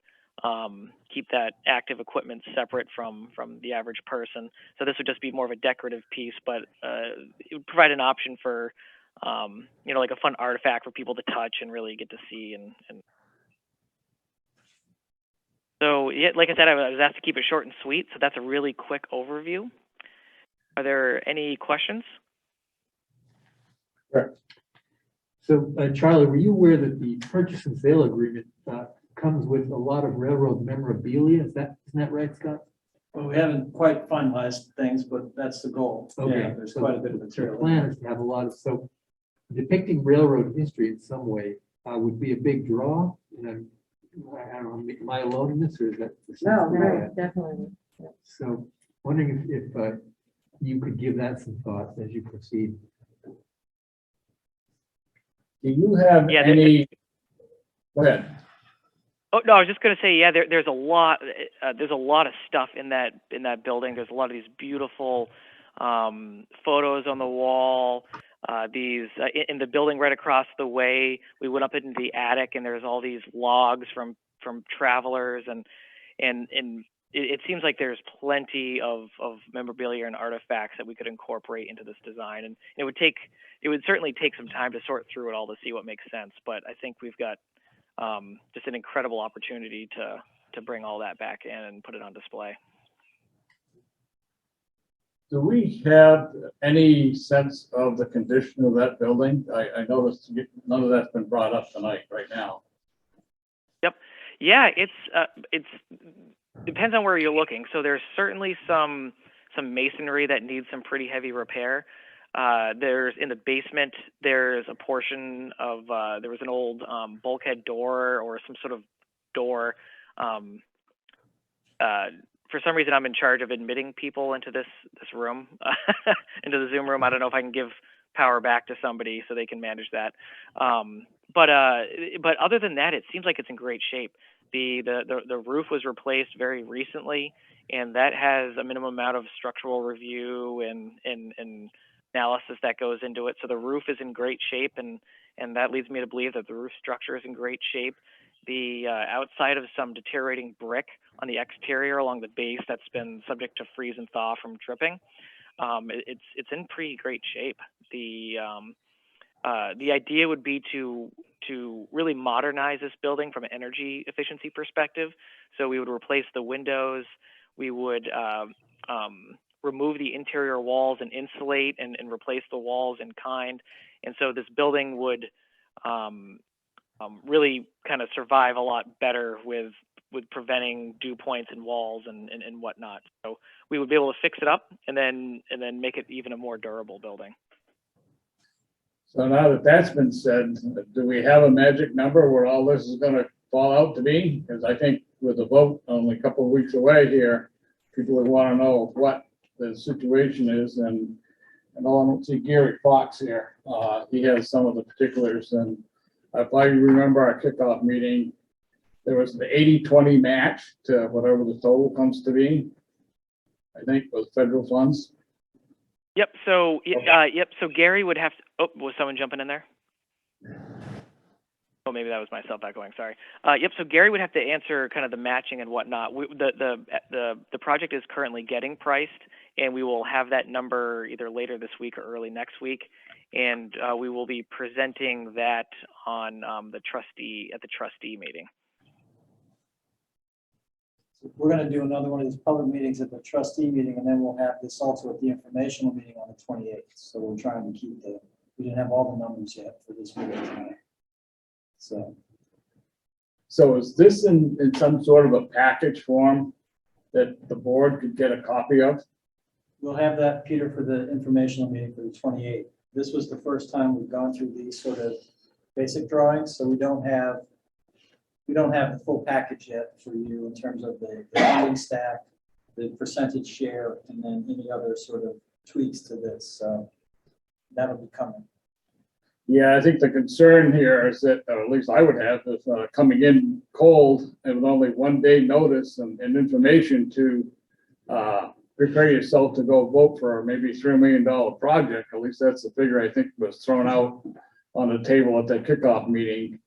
that active equipment separate from the average person. So this would just be more of a decorative piece, but it would provide an option for like a fun artifact for people to touch and really get to see and so, yeah, like I said, I was asked to keep it short and sweet, so that's a really quick overview. Are there any questions? So, Charlie, were you aware that the purchase and sale agreement comes with a lot of railroad memorabilia? Isn't that right, Scott? Well, we haven't quite finalized things, but that's the goal. Okay, Yeah, there's so quite a bit of The material. plan is to have a lot of, so depicting railroad history in some way would be a big draw. And I don't know, am I alone in this, or is that? No, definitely. So wondering if you could give that some thought as you proceed. Do you have Yeah, any? Go ahead. Oh no, I was just going to say, yeah, there's a lot of stuff in that building. There's a lot of these beautiful photos on the wall. In the building right across the way, we went up into the attic, and there's all these logs from travelers, and it seems like there's plenty of memorabilia and artifacts that we could incorporate into this design, and it would certainly take some time to sort through it all to see what makes sense. But I think we've got just an incredible opportunity to bring all that back in and put it on display. Do we have any sense of the condition of that building? I noticed none of that's been brought up tonight right now. Yep. Yeah, it's depends on where you're looking. So there's certainly some masonry that needs some pretty heavy repair. There's in the basement, there's a portion of there was an old bulkhead door or some sort of door. For some reason, I'm in charge of admitting people into this room, into the Zoom room. I don't know if I can give power back to somebody so they can manage that. But other than that, it seems like it's in great shape. The roof was replaced very recently, and that has a minimum amount of structural review and analysis that goes into it. So the roof is in great shape, and that leads me to believe that the roof structure is in great shape. The outside of some deteriorating brick on the exterior along the base that's been subject to freeze and thaw from dripping, it's in pretty great shape. The idea would be to really modernize this building from an energy efficiency perspective. So we would replace the windows, we would remove the interior walls and insulate and replace the walls in kind. And so this building would really kind of survive a lot better with preventing dew points in walls and whatnot. So we would be able to fix it up and then make it even a more durable building. So now that that's been said, do we have a magic number where all this is going to fall out to be? Because I think with the vote only a couple of weeks away here, people would want to know what the situation is. And I don't see Gary Fox here. He has some of the particulars. And if I remember our kickoff meeting, there was the 80-20 match to whatever the total comes to be, I think, with federal funds. Yep. So, So Gary would have to. Oh, was someone jumping in there? Oh, maybe that was myself echoing. Sorry. Yep. So Gary would have to answer kind of the matching and whatnot. The project is currently getting priced, and we will have that number either later this week or early next week, and we will be presenting that on the trustee meeting. So we're going to do another one of these public meetings at the trustee meeting, and then we'll have this also at the informational meeting on the 28th. So we're trying to keep the we didn't have all the numbers yet for this meeting tonight. So, So is this in some sort of a package form that the board could get a copy of? we'll have that, Peter, for the informational meeting for the 28th. This was the first time we've gone through these sort of basic drawings, so we don't have the full package yet for you in terms of the funding stack, the percentage share, and then any other sort of tweaks to this. So that'll be coming. Yeah, I think the concern here is that, or at least I would have, is coming in cold and with only 1 day notice and information to prepare yourself to go vote for maybe $3 million project. At least that's the figure I think was thrown out on the table at that kickoff meeting.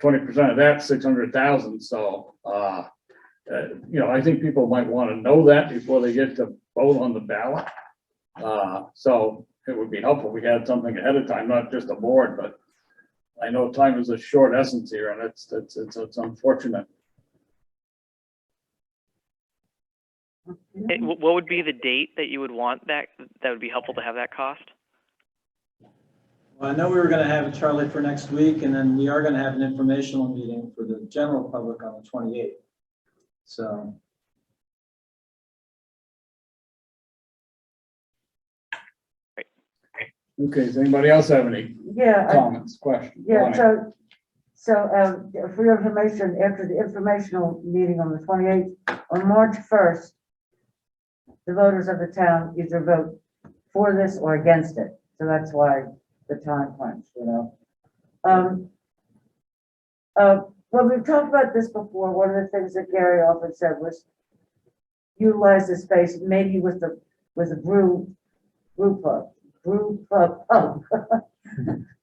20% of that, 600,000. So, you know, I think people might want to know that before they get to vote on the ballot. So it would be helpful if we had something ahead of time, not just a board, but I know time is a short essence here, and it's unfortunate. What would be the date that you would want that would be helpful to have that cost? Well, I know we were going to have it, Charlie, for next week, and then we are going to have an informational meeting for the general public on the 28th. So. Okay, does anybody else have any Yeah, comments, questions? yeah, Bonnie? for your information, after the informational meeting on the 28th, on March 1st, the voters of the town either vote for this or against it. So that's why the time crunch, you know. Well, we've talked about this before. One of the things that Gary often said was utilize the space, maybe with a brew pub.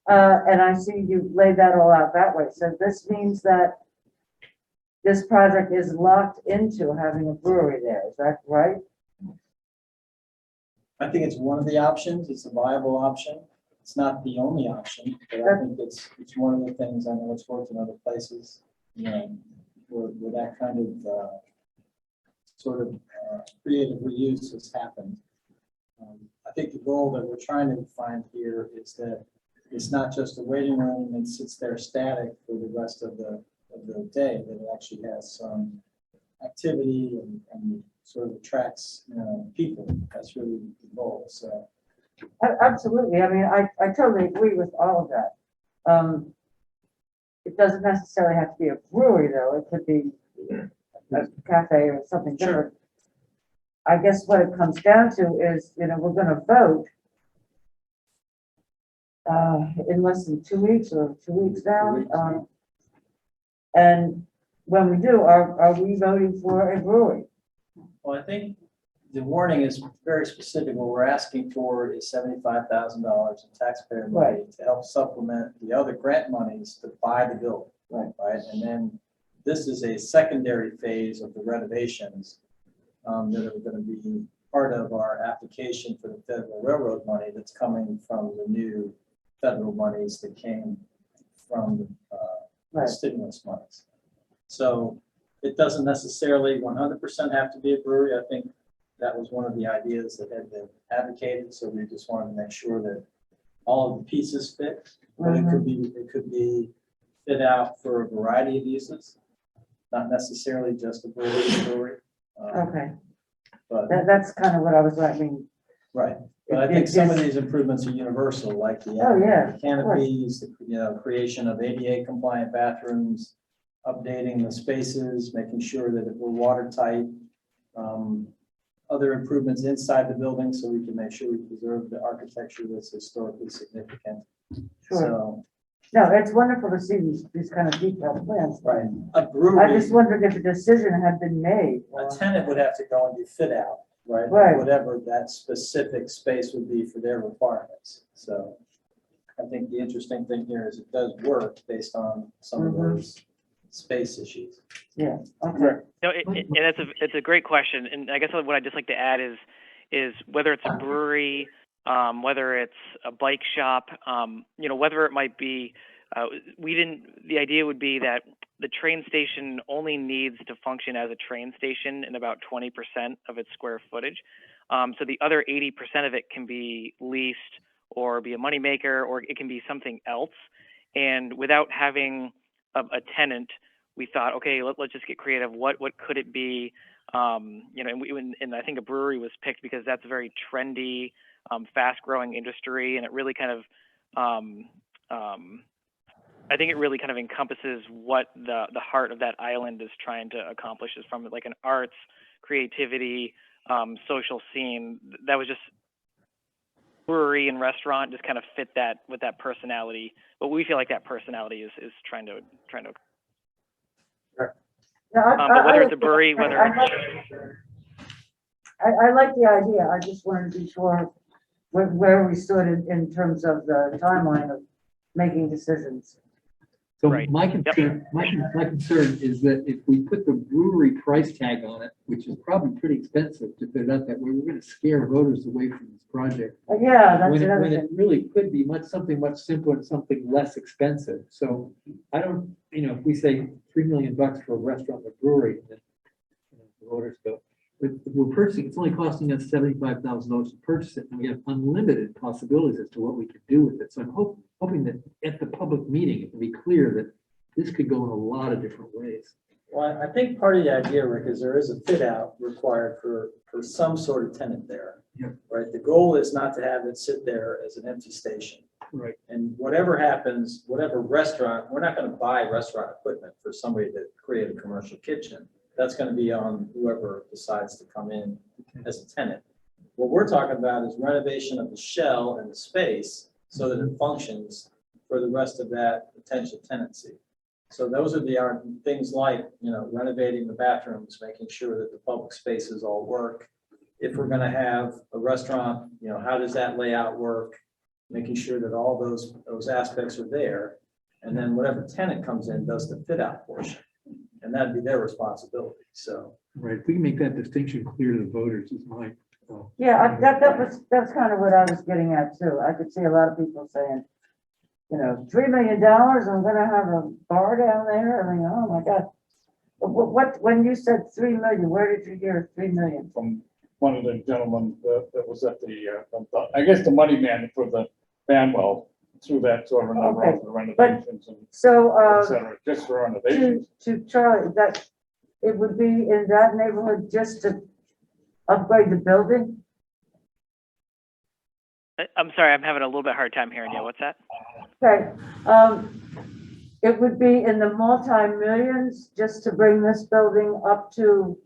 And I see you laid that all out that way. So this means that this project is locked into having a brewery there. Is that right? I think it's one of the options. It's a viable option. It's not the only option, but I think it's one of the things. I know it's worked in other places, you know, where that kind of sort of creative reuse has happened. I think the goal that we're trying to find here is that it's not just a waiting room and sits there static for the rest of the day, that it actually has some activity and sort of attracts, you know, people. That's really the goal. So. Absolutely. I mean, I totally agree with all of that. It doesn't necessarily have to be a brewery, though. It could be a cafe or something different. I guess what it comes down to is, you know, we're going to vote in less than 2 weeks or 2 weeks now. And when we do, are we voting for a brewery? Well, I think the warning is very specific. What we're asking for is $75,000 in taxpayer money to help supplement the other grant monies to buy the building. Right. And then this is a secondary phase of the renovations that are going to be part of our application for the federal railroad money that's coming from the new federal monies that came from the stimulus monies. So it doesn't necessarily 100% have to be a brewery. I think that was one of the ideas that had been advocated. So we just wanted to make sure that all of the pieces fit. But it could be fit out for a variety of uses, not necessarily just a brewery. Okay. But That's kind of what I was writing. right. But I think some of these improvements are universal, like the canopies, the creation of ADA compliant bathrooms, updating the spaces, making sure that we're watertight. Other improvements inside the building so we can make sure we preserve the architecture that's historically significant. Sure. So, no, it's wonderful to see these kind of detailed plans. right. A brewery, I just wondered if a decision had been made. a tenant would have to go and do fit out, right? Right. Whatever that specific space would be for their requirements. So I think the interesting thing here is it does work based on some of those space issues. Yeah. Okay. No, and it's a great question, and I guess what I'd just like to add is whether it's a brewery, whether it's a bike shop, you know, whether it might be, the idea would be that the train station only needs to function as a train station in about 20% of its square footage. So the other 80% of it can be leased or be a moneymaker, or it can be something else. And without having a tenant, we thought, okay, let's just get creative. What could it be? You know, and I think a brewery was picked because that's a very trendy, fast-growing industry, and it really kind of, I think it really kind of encompasses what the heart of that island is trying to accomplish, is from like an arts, creativity, social scene. That was just brewery and restaurant just kind of fit that with that personality. But we feel like that personality is trying to. Yeah, But whether it's a brewery, whether I like the idea. I just wanted to be sure where we stood in terms of the timeline of making decisions. So Right. my concern, my concern is that if we put the brewery price tag on it, which is probably pretty expensive to fit it out that way, we're gonna scare voters away from this project. Yeah, that's When another it thing. really could be something much simpler and something less expensive. So I don't, if we say $3 million for a restaurant and a brewery, then the voters go. But if we're purchasing, it's only costing us $75,000 to purchase it, and we have unlimited possibilities as to what we could do with it. So I'm hoping that at the public meeting, it can be clear that this could go in a lot of different ways. Well, I think part of the idea, Rick, is there is a fit out required for some sort of tenant there. Yep. Right? The goal is not to have it sit there as an empty station. Right. And whatever happens, whatever restaurant, we're not going to buy restaurant equipment for somebody to create a commercial kitchen. That's going to be on whoever decides to come in as a tenant. What we're talking about is renovation of the shell and the space so that it functions for the rest of that potential tenancy. So those are the things like, renovating the bathrooms, making sure that the public spaces all work. If we're going to have a restaurant, how does that layout work? Making sure that all those aspects are there. And then whatever tenant comes in does the fit out portion. And that'd be their responsibility. So. Right, if we can make that distinction clear to the voters is my. Yeah, that's kind of what I was getting at too. I could see a lot of people saying, $3 million, I'm gonna have a bar down there. I mean, oh my God. When you said 3 million, where did you hear 3 million? From one of the gentlemen that was at I guess the money man for the Banwell, through that sort of number Okay, of the renovations and So, et cetera, just for renovations. to Charlie, that it would be in that neighborhood just to upgrade the building? I'm sorry, I'm having a little bit hard time hearing you. What's that? Okay, it would be in the multi-millions just to bring this building up to,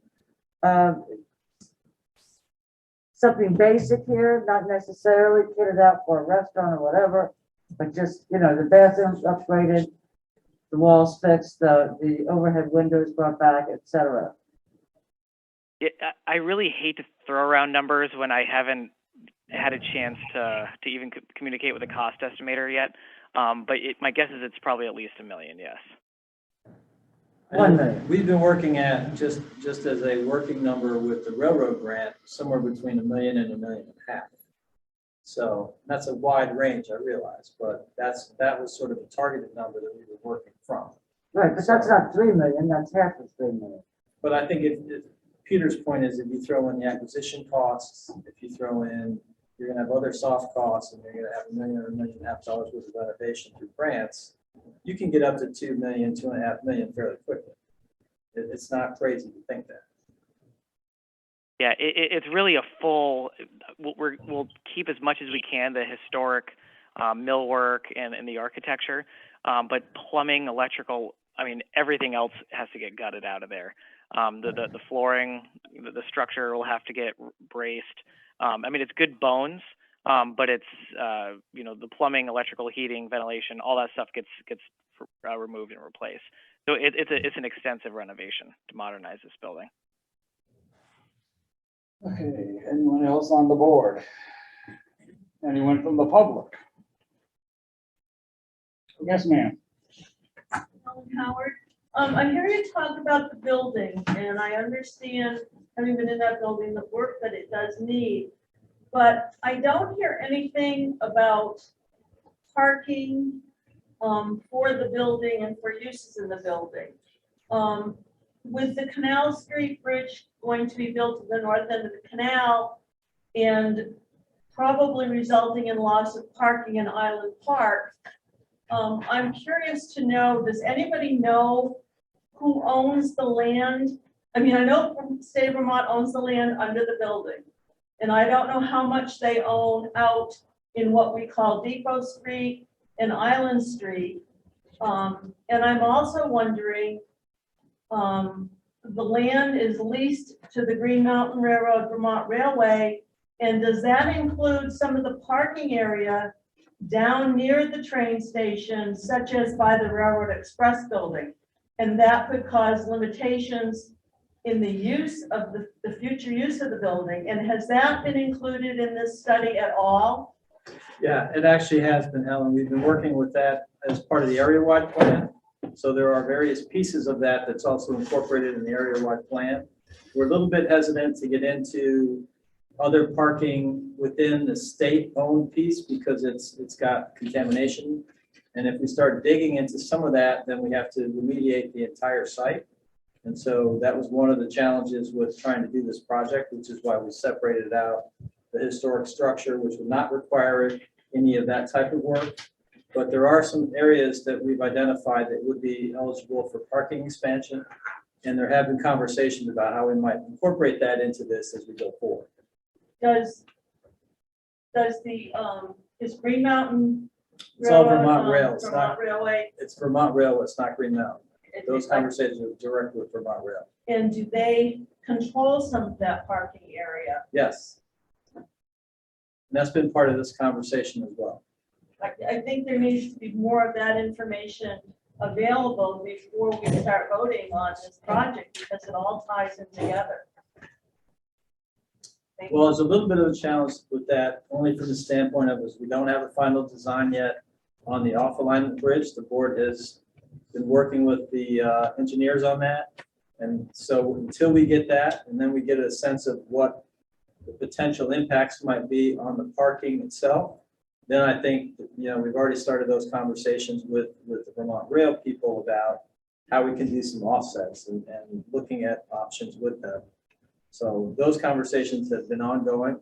something basic here, not necessarily kitted out for a restaurant or whatever, but just, the bathrooms upgraded, the walls fixed, the overhead windows brought back, et cetera. Yeah, I really hate to throw around numbers when I haven't had a chance to even communicate with a cost estimator yet. But my guess is it's probably at least $1 million, yes. 1 million. We've been working at, just as a working number with the railroad grant, somewhere between $1 million and $1.5 million. So that's a wide range, I realize, but that was sort of a targeted number that we were working from. Right, but that's not 3 million, that's half of 3 million. But I think if Peter's point is if you throw in the acquisition costs, if you throw in, you're gonna have other soft costs and you're gonna have $1 million or $1.5 million worth of renovation through grants, you can get up to 2 million, $2.5 million fairly quickly. It's not crazy to think that. Yeah, it's really a full. We'll keep as much as we can the historic millwork and the architecture, but plumbing, electrical, everything else has to get gutted out of there. The flooring, the structure will have to get braced. It's good bones, but it's the plumbing, electrical, heating, ventilation, all that stuff gets removed and replaced. So it's an extensive renovation to modernize this building. Okay, anyone else on the board? Anyone from the public? Yes, ma'am. Ellen Howard. I'm here to talk about the building, and I understand, having been in that building, the work that it does need. But I don't hear anything about parking for the building and for uses in the building. With the Canal Street Bridge going to be built at the north end of the canal, and probably resulting in loss of parking in Island Park. I'm curious to know, does anybody know who owns the land? I mean, I know state of Vermont owns the land under the building. And I don't know how much they own out in what we call Depot Street and Island Street. And I'm also wondering, the land is leased to the Green Mountain Railroad Vermont Railway. And does that include some of the parking area down near the train station, such as by the Railroad Express building? And that could cause limitations in the use of the future use of the building. And has that been included in this study at all? Yeah, it actually has been, Helen. We've been working with that as part of the area-wide plan. So there are various pieces of that that's also incorporated in the area-wide plan. We're a little bit hesitant to get into other parking within the state-owned piece because it's got contamination. And if we start digging into some of that, then we have to remediate the entire site. And so that was one of the challenges with trying to do this project, which is why we separated out the historic structure, which would not require any of that type of work. But there are some areas that we've identified that would be eligible for parking expansion. And there have been conversations about how we might incorporate that into this as we go forward. Does the, is Green Mountain It's all Railroad, Vermont Rail. It's Vermont not, Railway? it's Vermont Rail, it's not Green Mountain. It- Those conversations are directly with Vermont Rail. And do they control some of that parking area? Yes. And that's been part of this conversation as well. I think there needs to be more of that information available before we start voting on this project, because it all ties in together. Thank you. Well, there's a little bit of a challenge with that, only from the standpoint of is we don't have a final design yet on the off alignment bridge. The board has been working with the engineers on that. And so until we get that, and then we get a sense of what the potential impacts might be on the parking itself, then I think, you know, we've already started those conversations with the Vermont Rail people about how we can do some offsets and looking at options with them. So those conversations have been ongoing.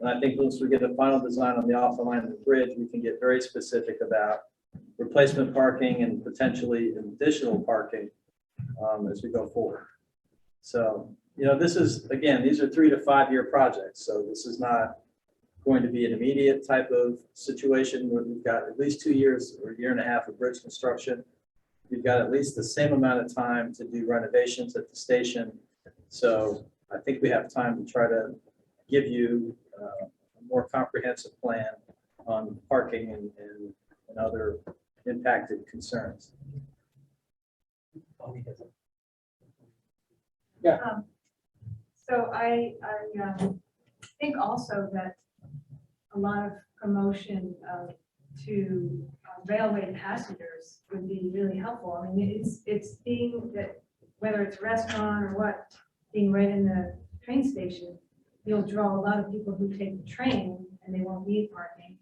And I think once we get a final design on the off alignment bridge, we can get very specific about replacement parking and potentially additional parking as we go forward. So, you know, this is, again, these are 3 to 5 year projects. So this is not going to be an immediate type of situation where we've got at least 2 years or 1.5 years of bridge construction. We've got at least the same amount of time to do renovations at the station. So I think we have time to try to give you a more comprehensive plan on parking and other impacted concerns. So I think also that a lot of promotion to railway passengers would be really helpful. I mean, it's being that, whether it's a restaurant or what, being right in the train station, you'll draw a lot of people who take the train and they won't need parking.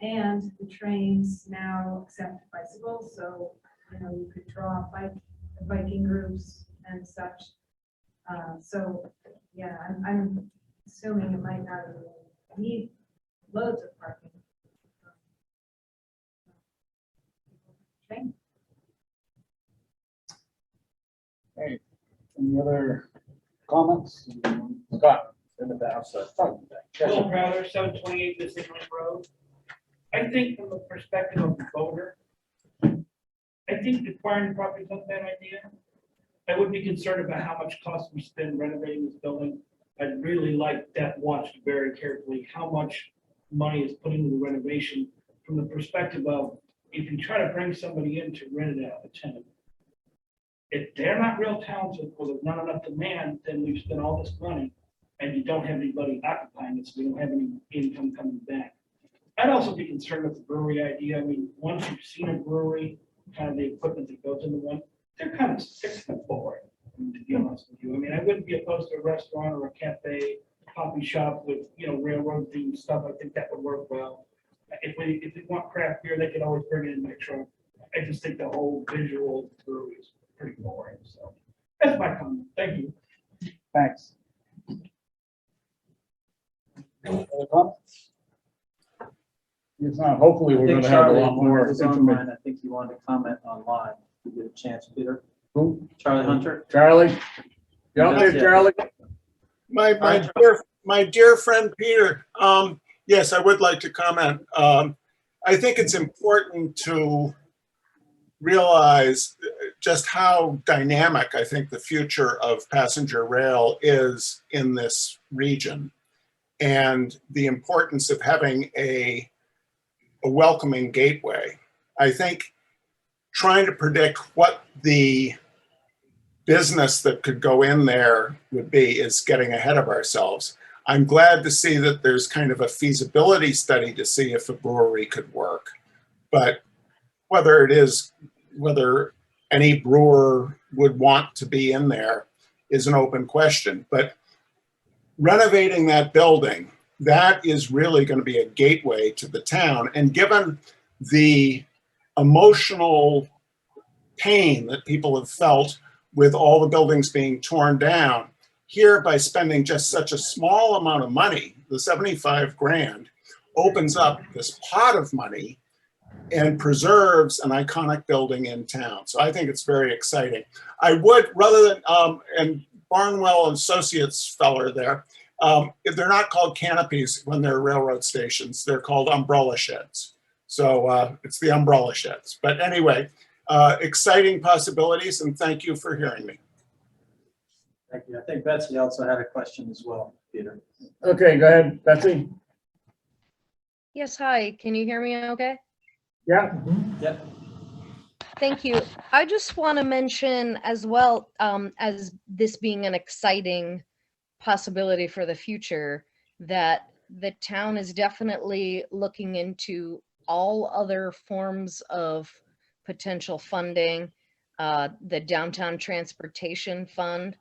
And the trains now accept bicycles, so, you know, you could draw biking groups and such. So, yeah, I'm assuming it might not need loads of parking. Okay. Hey, any other comments? Scott? In the house. Bill Crowder, 728 Visiting Road. I think from the perspective of the voter, I think acquiring property is not a bad idea. I would be concerned about how much cost we spend renovating this building. I'd really like that watched very carefully, how much money is put into the renovation from the perspective of, if you try to bring somebody in to rent it out, a tenant, if they're not real talented or there's not enough demand, then we've spent all this money and you don't have anybody occupying it, so we don't have any income coming back. I'd also be concerned with the brewery idea. I mean, once you've seen a brewery, kind of the equipment that goes into one, they're kind of boring, to be honest with you. I mean, I wouldn't be opposed to a restaurant or a cafe, coffee shop with, you know, railroad themed stuff. I think that would work well. If we want craft beer, they can always bring it in their truck. I just think the whole visual brewery is pretty boring. So that's my comment. Thank you. Thanks. Other comments? If not, hopefully I we're think gonna have a Charlie lot more was information. online. I think you wanted to comment online. If you get a chance, Peter. Who? Charlie Hunter? Charlie? You out there, That's it. Charlie? My dear friend Peter, yes, I would like to comment. I think it's important to realize just how dynamic I think the future of passenger rail is in this region, and the importance of having a welcoming gateway. I think trying to predict what the business that could go in there would be is getting ahead of ourselves. I'm glad to see that there's kind of a feasibility study to see if a brewery could work. But whether any brewer would want to be in there is an open question. But renovating that building, that is really going to be a gateway to the town. And given the emotional pain that people have felt with all the buildings being torn down, here by spending just such a small amount of money, the 75 grand, opens up this pot of money and preserves an iconic building in town. So I think it's very exciting. I would, rather than, and Barnwell Associates feller there, if they're not called canopies when they're railroad stations, they're called umbrella sheds. So it's the umbrella sheds. But anyway, exciting possibilities, and thank you for hearing me. Thank you. I think Betsy also had a question as well, Peter. Okay, go ahead, Betsy. Yes, hi. Can you hear me okay? Yeah. Yep. Thank you. I just want to mention as well, as this being an exciting possibility for the future, that the town is definitely looking into all other forms of potential funding. The Downtown Transportation Fund,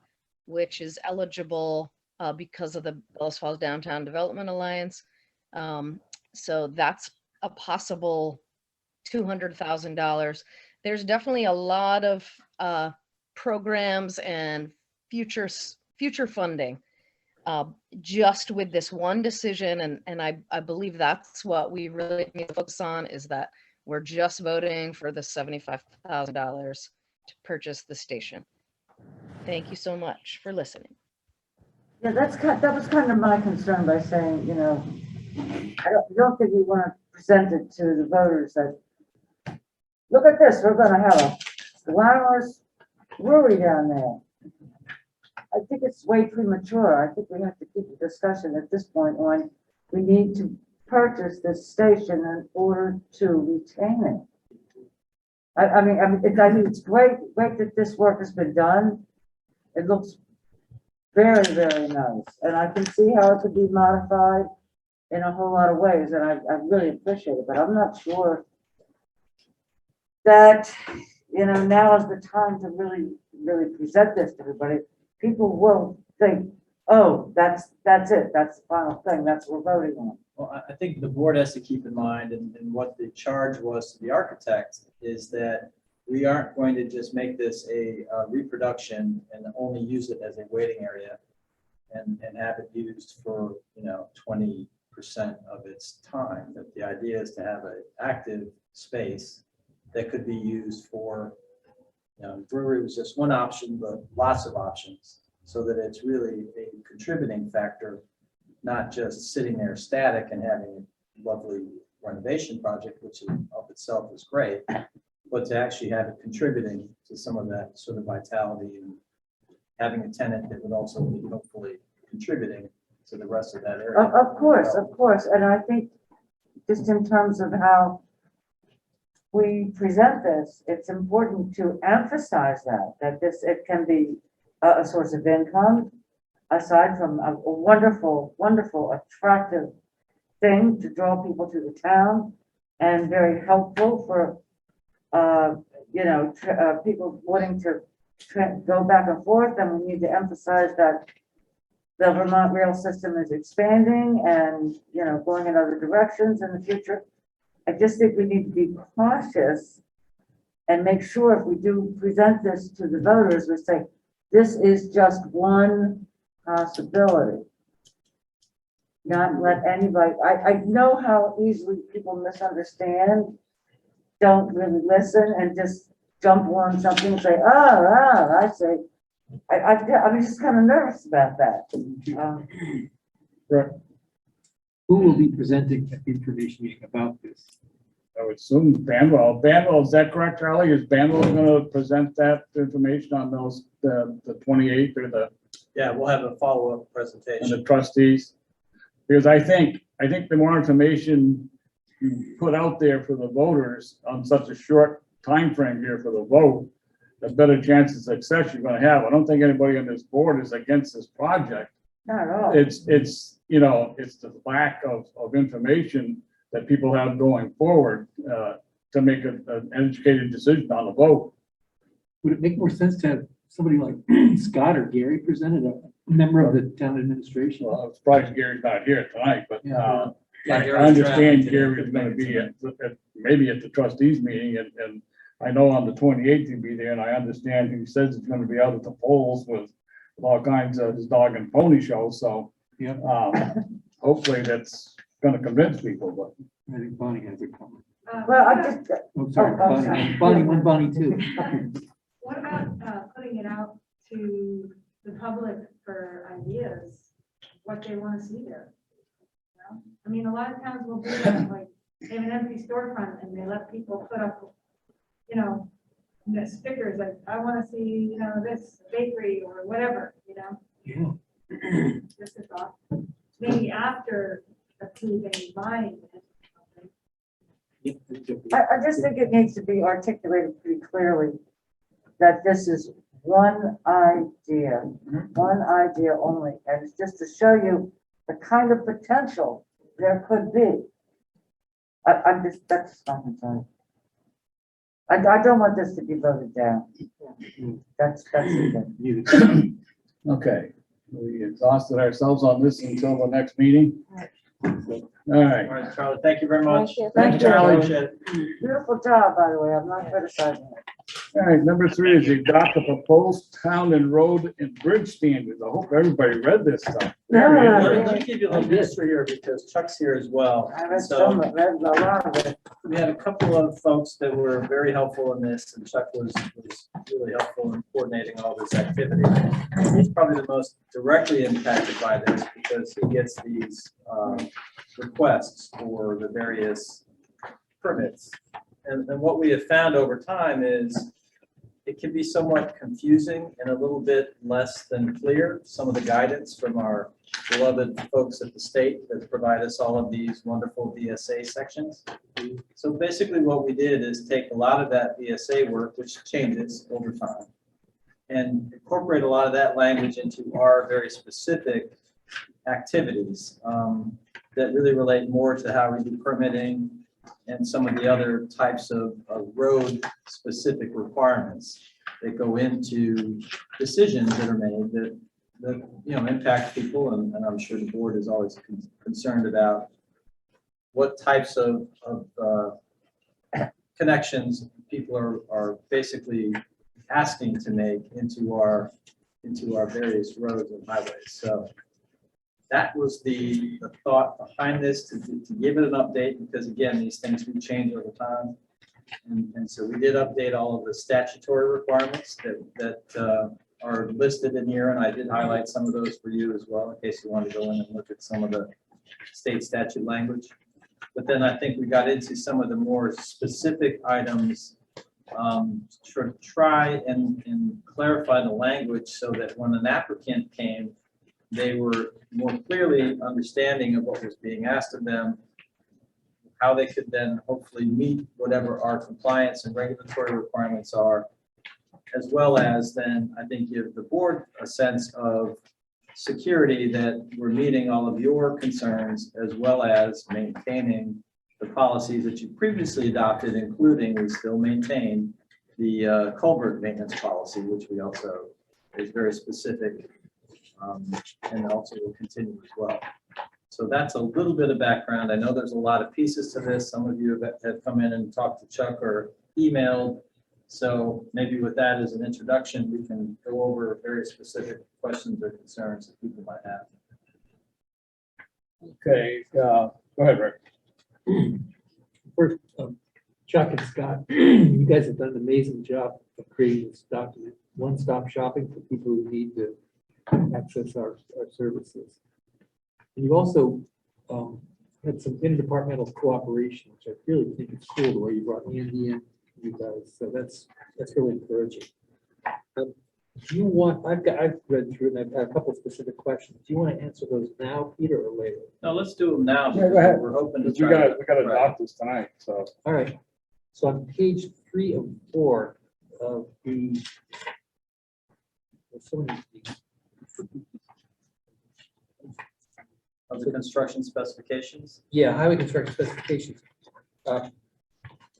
which is eligible because of the Bellows Falls Downtown Development Alliance. So that's a possible $200,000. There's definitely a lot of programs and future funding just with this one decision. And I believe that's what we really need to focus on, is that we're just voting for the $75,000 to purchase the station. Thank you so much for listening. Yeah, that was kind of my concern by saying, you know, I don't think we want to present it to the voters that, look at this, we're gonna have a glamorous brewery down there. I think it's way premature. I think we have to keep the discussion at this point on, we need to purchase this station in order to retain it. I mean, it's great that this work has been done. It looks very, very nice. And I can see how it could be modified in a whole lot of ways, and I really appreciate it, but I'm not sure that, you know, now is the time to really present this to everybody. People will think, oh, that's it, that's the final thing, that's what we're voting on. Well, I think the board has to keep in mind, and what the charge was to the architect, is that we aren't going to just make this a reproduction and only use it as a waiting area and have it used for, you know, 20% of its time. That the idea is to have an active space that could be used for, you know, brewery was just one option, but lots of options, so that it's really a contributing factor, not just sitting there static and having a lovely renovation project, which in of itself is great, but to actually have it contributing to some of that sort of vitality and having a tenant that would also be hopefully contributing to the rest of that area. Of course. And I think just in terms of how we present this, it's important to emphasize that it can be a source of income, aside from a wonderful, attractive thing to draw people to the town, and very helpful for, people wanting to go back and forth. And we need to emphasize that the Vermont rail system is expanding and, you know, going in other directions in the future. I just think we need to be cautious and make sure if we do present this to the voters, we say, this is just one possibility. not let anybody, I know how easily people misunderstand, don't really listen and just jump on something and say, I say, I'm just kind of nervous about that. Who will be presenting at the information meeting about this? I would assume Banwell, is that correct, Charlie? Is Banwell gonna present that information on those, the 28th or Yeah, we'll have a follow-up and presentation. the trustees? Because I think the more information you put out there for the voters on such a short time frame here for the vote, the better chance of success you're gonna have. I don't think anybody on this board is against this project. Not at all. It's, you know, it's the lack of information that people have going forward, to make an educated decision on the vote. Would it make more sense to have somebody like Scott or Gary presented, a member of the town administration? Well, I'm surprised Gary's not here tonight, but, Yeah. Yeah, I Gary's understand traveling today. Gary is gonna be maybe at the trustees meeting, and I know on the 28th he'll be there, and I understand he says he's gonna be out at the polls with all kinds of his dog and pony show, so, Yeah, hopefully that's gonna convince people, but. I think Bonnie has a comment. Well, I just, Oh, sorry, Oh, sorry. Bonnie, one Bonnie too. What about putting it out to the public for ideas, what they want to see there? You know? I mean, a lot of towns will do that, like, they have an empty storefront and they let people put up, you know, stickers like, I want to see, you know, this bakery or whatever, you know, Yeah. just a thought. Maybe after approving buying it. I just think it needs to be articulated pretty clearly that this is one idea only, and it's just to show you the kind of potential there could be. I'm just, that's my concern. I don't want this to be voted down. That's it. Okay, we exhausted ourselves on this until the next meeting. All right. All right, Charlie, thank you very much. Thank you, Charlie. Appreciate it. Beautiful job, by the way, I'm not criticizing it. All right, number 3 is adopt the proposed town and road and bridge standards. I hope everybody read this stuff. Let me give you a little history here because Chuck's here as well. I read So read a lot of it. we had a couple of folks that were very helpful in this, and Chuck was really helpful in coordinating all this activity. He's probably the most directly impacted by this because he gets these requests for the various permits. And what we have found over time is it can be somewhat confusing and a little bit less than clear, some of the guidance from our beloved folks at the state that provide us all of these wonderful VSA sections. So basically what we did is take a lot of that VSA work, which changes over time, and incorporate a lot of that language into our very specific activities that really relate more to how we do permitting and some of the other types of road-specific requirements that go into decisions that are made that you know, impact people, and I'm sure the board is always concerned about what types of connections people are basically asking to make into our various roads and highways. So that was the thought behind this, to give it an update, because again, these things do change over time. And so we did update all of the statutory requirements that are listed in here, and I did highlight some of those for you as well, in case you want to go in and look at some of the state statute language. But then I think we got into some of the more specific items to try and clarify the language so that when an applicant came, they were more clearly understanding of what was being asked of them, how they could then hopefully meet whatever our compliance and regulatory requirements are, as well as then I think give the board a sense of security that we're meeting all of your concerns, as well as maintaining the policies that you previously adopted, including we still maintain the culvert maintenance policy, which we also is very specific and also will continue as well. So that's a little bit of background. I know there's a lot of pieces to this. Some of you have come in and talked to Chuck or emailed. So maybe with that as an introduction, we can go over very specific questions or concerns that people might have. Okay, go ahead, Rick. First, Chuck and Scott, you guys have done an amazing job of creating this document, one-stop shopping for people who need to access our services. And you also had some interdepartmental cooperation, which I really think is cool, the way you brought Andy in, you guys, so that's really encouraging. Do you want, I've read through it and I've had a couple of specific questions. Do you want to answer those now, Peter, or later? No, let's do them now. Yeah, go ahead. We're hoping to But we try gotta to- adopt this tonight, so. All right, so on page 3 of 4 of the, there's so many things. Of the construction specifications. Yeah, highway construction specifications.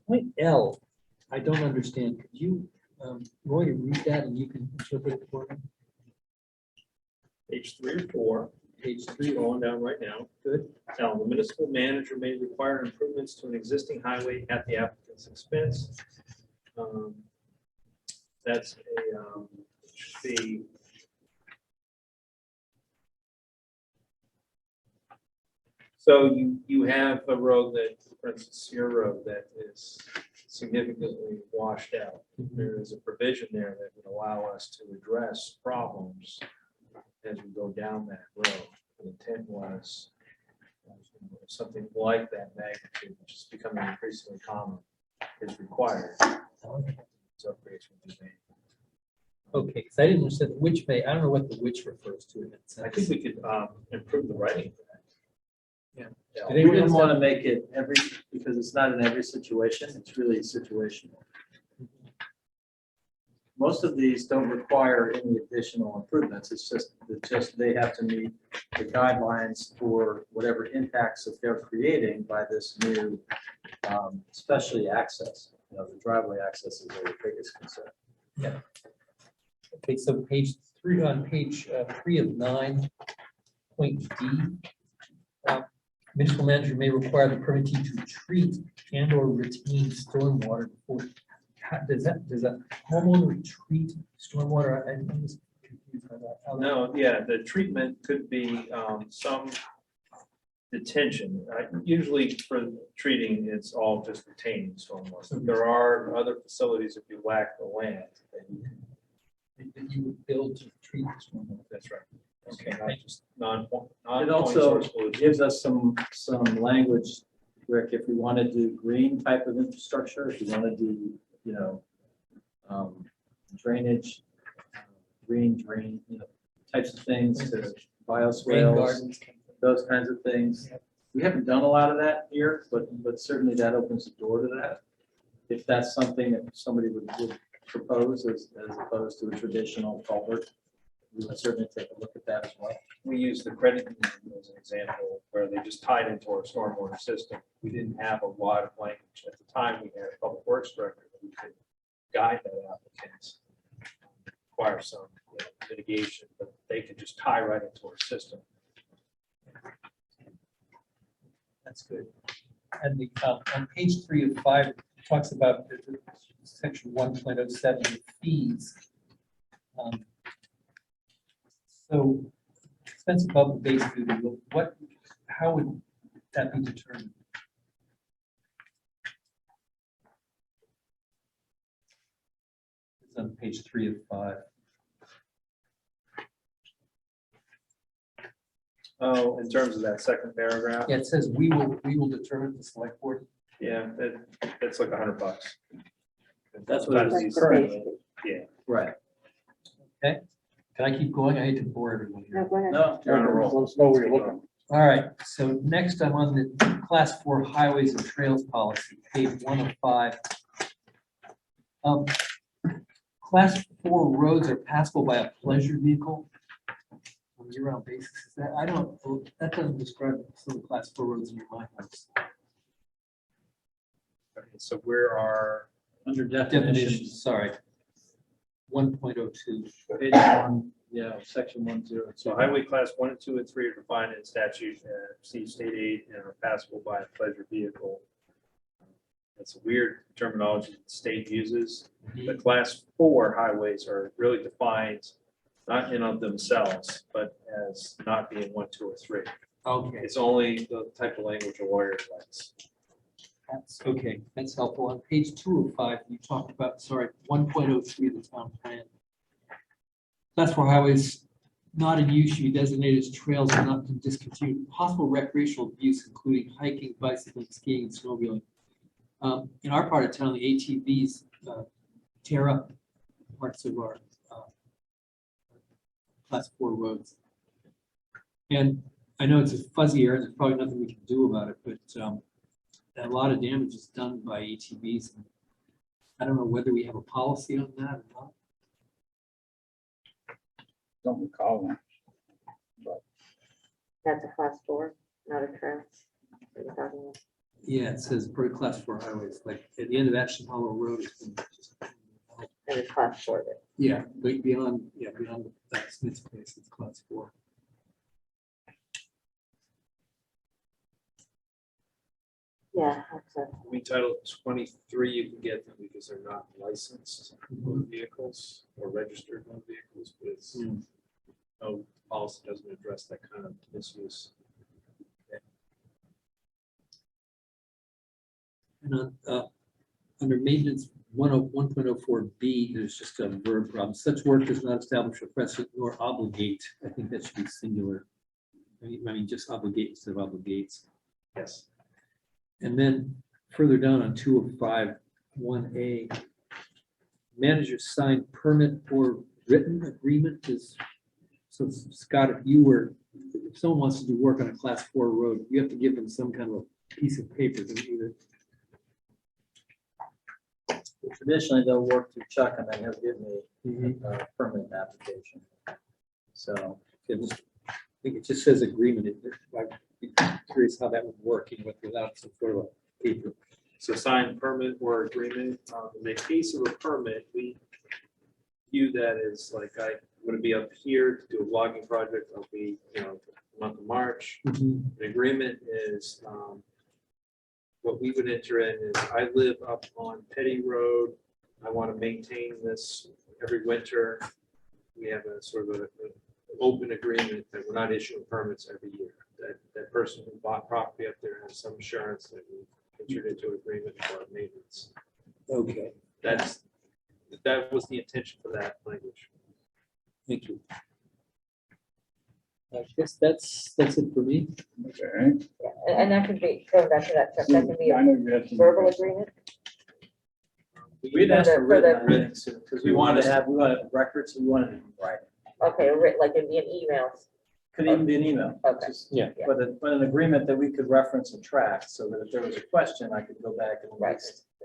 Point L, I don't understand. Could you, Roy, read that and you can interpret it for me? Page 3 or 4, Page 3, going down right now. good. Now, the municipal manager may require improvements to an existing highway at the applicant's expense. That's should be. So you have a road that, for instance, your road that is significantly washed out. There is a provision there that would allow us to address problems as we go down that road. The intent was something like that magnitude, which is becoming increasingly common, is required. So upgrades would be made. Okay, because I didn't understand the which may, I don't know what the which refers to in that I sentence. think we could improve the writing for that. Yeah. Yeah. We didn't want to make it every, because it's not in every situation, it's really situational. Most of these don't require any additional improvements, it's just they have to meet the guidelines for whatever impacts that they're creating by this new, especially access. You know, the driveway access is their biggest concern. Okay, so page 3, on page 3 of 9, point D. Municipal manager may require the permittee to treat and or retain stormwater before. Does that homeowner treat stormwater? I'm just confused by that. How that- No, yeah, the treatment could be some detention. Usually for treating, it's all just retaining stormwater. There are other facilities if you lack the land. that you would build to treat the stormwater. That's right. Okay, Not just non. It also gives us some language, Rick, if we want to do green type of infrastructure, if you want to do, you know, drainage, green drain, you know, types of things, to Rain bioswales, gardens. those kinds of things. We haven't done a lot of that here, but certainly that opens the door to that. If that's something that somebody would propose as opposed to a traditional culvert, we would certainly take a look at that as well. We used the credit union as an example where they just tied into our stormwater system. We didn't have a lot of language. At the time, we had a public works director that we could guide that applicants. Require some mitigation, but they could just tie right into our system. That's good. And the, on page 3 of 5, it talks about the section 1.07 fees. So expense above the base duty, how would that be determined? It's on page 3 of 5. Oh, in terms of that second paragraph? Yeah, it says we will determine the select board. Yeah, that's like $100. That's what it Sometimes is these- currently. Yeah. Right. Okay, can I keep going? I hate to bore everyone here. No, go ahead. No, You're on a roll. Let's know where you're looking. All right, so next I'm on the class 4 highways and trails policy, page 1 of 5. Class 4 roads are passable by a pleasure vehicle on a year-round basis. Is that, I don't, that doesn't describe some of the class 4 roads in your mind. Okay, so where are, under definitions, Definitions, sorry. 1.02. page 1, yeah, section 102. so highway class 1 and 2 and 3 are defined in statute, see state aid and are passable by a pleasure vehicle. That's a weird terminology the state uses. The class 4 highways are really defined not in of themselves, but as not being 1, 2, or 3. Okay, It's only the type of language a lawyer likes. that's, okay, that's helpful. On page 205, you talked about, sorry, 1.03 of the town plan. Class 4 highways not in use should be designated as trails and not to discontinue possible recreational use, including hiking, bicycling, skiing, and snowmobiling. In our part of town, the ATVs tear up parts of our Class 4 roads. And I know it's a fuzzy area, there's probably nothing we can do about it, but a lot of damage is done by ATVs. I don't know whether we have a policy on that or not. Don't recall one. That's a class 4, not a trail. What are you talking about? Yeah, it says per Class 4 highways, like at the end of Ashton Hollow Road. It's been just- And it's class 4 then. Yeah, but beyond that Smith's place, it's Class 4. Yeah, that's a, We title 23, you can get them because they're not licensed motor vehicles or registered motor vehicles, but it's, no policy doesn't address that kind of misuse. And on, under maintenance 1.04B, there's just a verb problem. Such work does not establish a precedent nor obligate. I think that should be singular. I mean, just obligate instead of obligates. Yes. And then further down on 205, 1A, manager signed permit or written agreement is, so Scott, if someone wants to do work on a Class 4 road, you have to give them some kind of a piece of paper to either. Traditionally, they'll work through Chuck and then he'll give me a permit application. So, I think it just says agreement. I'd be curious how that would work, without some sort of a paper. So signed permit or agreement, in the case of a permit, we view that as like, I would be up here to do a logging project, I'll be, the month of March. An agreement is, what we would enter in is, I live up on Petty Road, I want to maintain this every winter. We have a sort of an open agreement that we're not issuing permits every year. That person who bought property up there has some assurance that we entered into an agreement for maintenance. Okay, That was the intention for that language. thank you. I guess that's it for me. Okay. yeah, and that could be, going back to that, Chuck, that could be I a know you had some- verbal agreement. we'd asked for For the- written because we wanted records, we wanted it right. Okay, like it'd be an email. Could even be an email. Okay. Just- Yeah. But an agreement that we could reference and track so that if there was a question, I could go back and Right.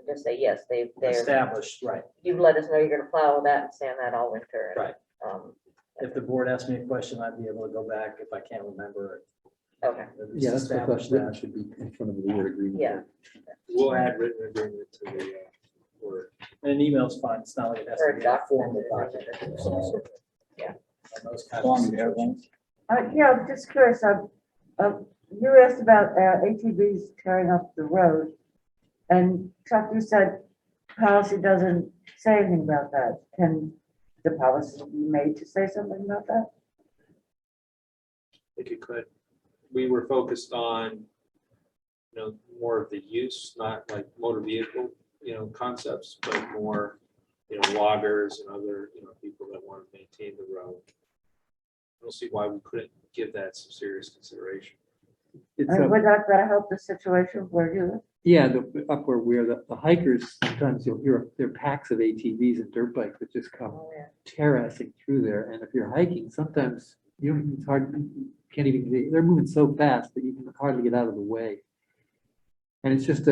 Just say, yes, they're, establish, right. you've let us know you're gonna plow that and sand that all winter. and, Right. If If the board asked me a question, I'd be able to go back if I can't remember it. okay, Yeah, that's what I thought Establish written that. should be in front of the word agreement. yeah. We'll add written agreement to the word. And an email's fine, it's not like it has Or to a be a document. formal document. Yeah. And those As kinds long of as you have one. situations. Yeah, I'm just curious, you asked about ATVs tearing up the road. And Chuck, you said policy doesn't say anything about that. Can the policy be made to say something about that? I think it could. We were focused on, more of the use, not like motor vehicle, concepts, but more, loggers and other, people that want to maintain the road. I don't see why we couldn't give that some serious consideration. It's And a- would that help the situation where you live? Yeah, up where the hikers, sometimes you'll hear there are packs of ATVs and dirt bikes that just come Oh, yeah. terracing through there. And if you're hiking, sometimes it's hard, you can't even, they're moving so fast that you can hardly get out of the way. And it's it's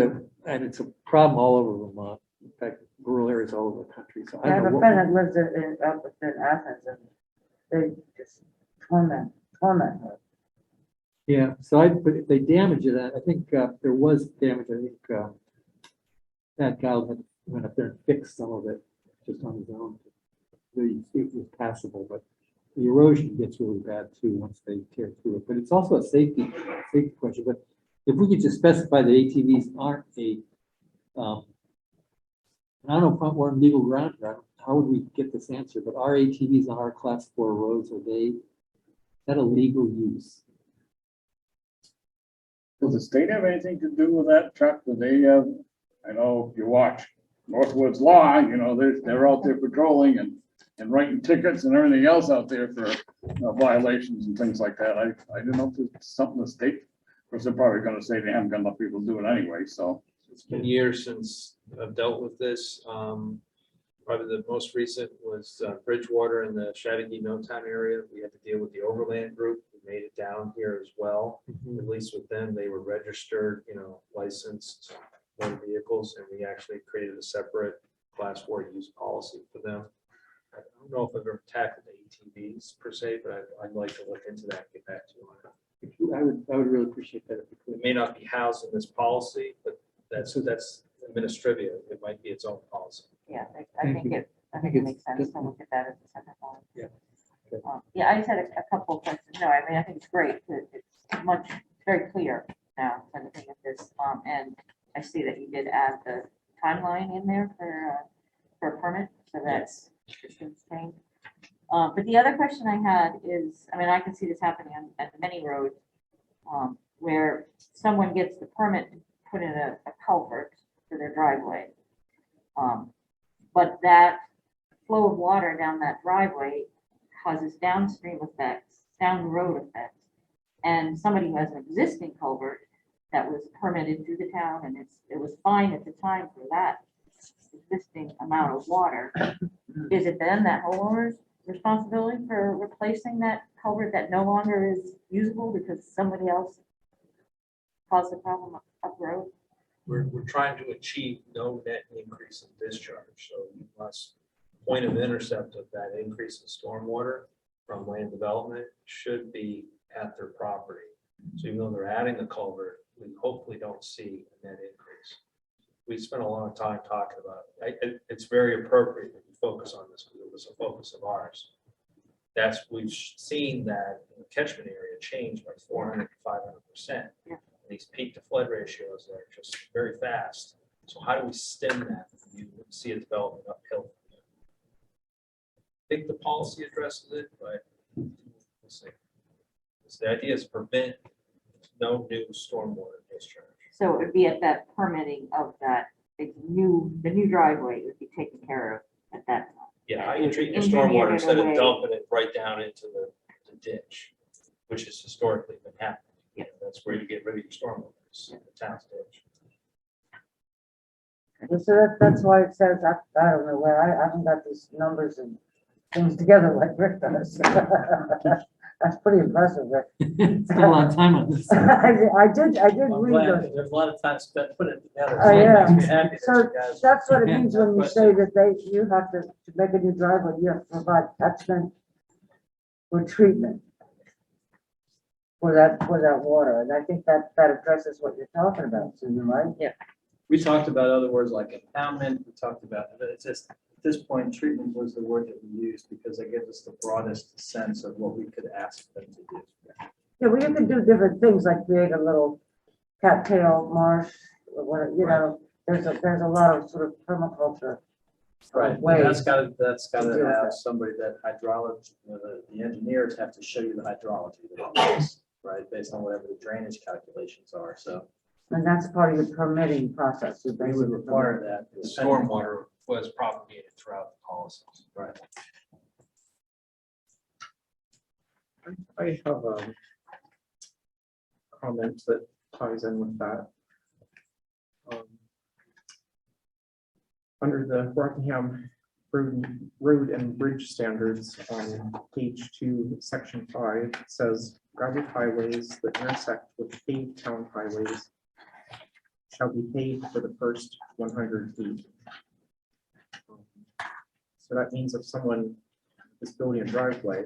a problem all over Vermont. In fact, rural areas all over the country. So I I have don't a know friend what, that lives up in Athens and they just torment her. yeah, but if they damage it, I think there was damage. I think that guy went up there and fixed some of it just on his own. It was passable, but the erosion gets really bad too once they tear through it. But it's also a safety question. But if we could just specify that ATVs aren't I don't know if we're on legal ground here. How would we get this answer? But are ATVs on our Class 4 roads, is that a legal use? Does the state have anything to do with that, Chuck? Do they have, I know if you watch Northwoods Law, you know, they're out there patrolling and writing tickets and everything else out there for violations and things like that. I don't know if it's something the state, of course, they're probably gonna say they haven't got enough people to do it anyway, so. It's been years since I've dealt with this. Probably the most recent was Bridgewater in the Chattagee Town area. We had to deal with the Overland Group. We made it down here as well. At least with them, they were registered, you know, licensed motor vehicles, and we actually created a separate class 4 use policy for them. I don't know if I've ever tackled the ATVs per se, but I'd like to look into that and get back to you on it. I would really appreciate that. It may not be housed in this policy, but that's administrivia. It might be its own policy. Yeah, I Thank think you. I think it makes sense to look at that as a separate one. Yeah. Yeah, I just had a couple of questions. No, I mean, I think it's great. It's much, very clear now, kind of thing at this. And I see that you did add the timeline in there for a permit, so that's changed. But the other question I had is, I mean, I can see this happening on many roads, where someone gets the permit to put in a culvert for their driveway. But that flow of water down that driveway causes downstream effects, down the road effects. And somebody who has an existing culvert that was permitted through the town, and it was fine at the time for that existing amount of water. Is it then that homeowner's responsibility for replacing that culvert that no longer is usable because somebody else caused the problem up road? We're trying to achieve no net increase in discharge, so you must, point of intercept of that increase in stormwater from land development should be at their property. So even though they're adding the culvert, we hopefully don't see a net increase. We spent a long time talking about it. It's very appropriate that you focus on this because it was a focus of ours. We've seen that the catchment area change by 400 to 500%. Yeah. These peak to flood ratios are just very fast. So how do we stem that? You see a development uphill. I think the policy addresses it, but we'll see. So the idea is prevent no new stormwater discharge. So it would be at that permitting of that, the new driveway would be taken care of at that time. Yeah, how you treat your Engineer stormwater it instead of away. dumping it right down into the ditch, which has historically been happening. Yeah. That's where you get rid of your stormwater, is the town's ditch. And so that's why it says, I don't know where, I haven't got these numbers and things together like Rick does. That's pretty impressive, Rick. Spent a lot of time on this. I did I'm read glad, those. because there's a lot of time spent putting it together. Oh, yeah. Makes me happy that So you guys- that's what it means when you say that you have to make a new driveway, you have to provide catchment or treatment for that water. And I think that addresses what you're talking about, Susan, right? Yeah. We talked about other words like impoundment, we talked about, it's just, at this point, treatment was the word that we used because it gives us the broadest sense of what we could ask them to do. Yeah, well, you can do different things like create a little cattail marsh, or what, you know, there's a lot of sort of permaculture. Right, ways that's gotta to deal have with that. somebody that hydraulic, the engineers have to show you the hydrology, right, based on whatever the drainage calculations are, so. And that's part of your permitting process. You We would basically require that. The stormwater was propagated throughout the policy. Right. I have a comment that ties in with that. Under the Rockingham Road and Bridge Standards on page 2, section 5, it says gravel highways that intersect with paved town highways shall be paved for the first 100 feet. So that means if someone is building a driveway,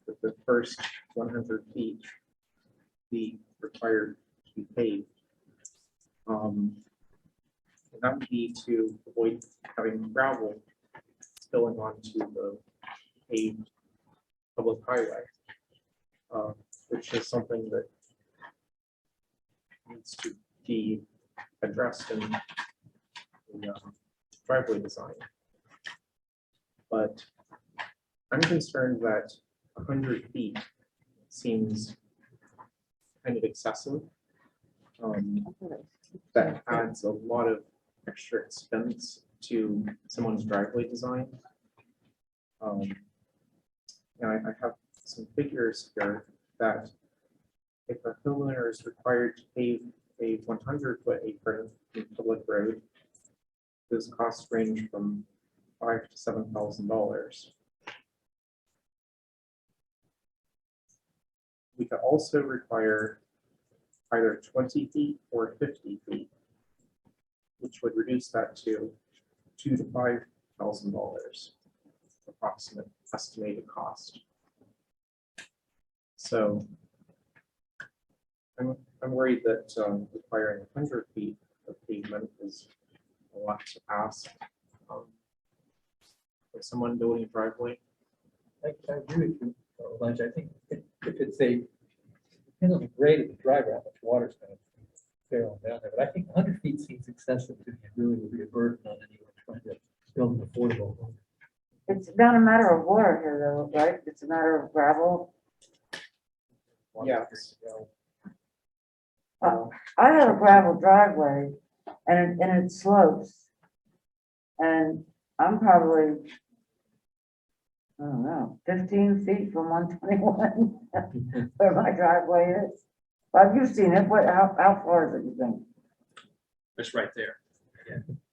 that the first 100 feet be required to be paved. And that would be to avoid having gravel spilling onto the paved public highway, which is something that needs to be addressed in the driveway design. But I'm concerned that 100 feet seems kind of excessive that adds a lot of extra expense to someone's driveway design. And I have some figures here that if a homeowner is required to pave a 100-foot apron in public road, those costs range from $5,000 to $7,000. We could also require either 20 feet or 50 feet, which would reduce that to $2,000 to $5,000 approximate estimated cost. So I'm worried that requiring 100 feet of pavement is a lot to ask for someone building a driveway. I agree with you, Elijah. I think if it's depends on the grade of the driveway, how much water's going to fail down there. But I think 100 feet seems excessive to me. It really would be a burden on anyone trying to build an affordable home. It's not a matter of water here though, right? It's a matter of gravel. Yes. I have a gravel driveway and it slopes. And I'm probably, I don't know, 15 feet from 121 where my driveway is. But you've seen it. How far is it, you think? It's right there.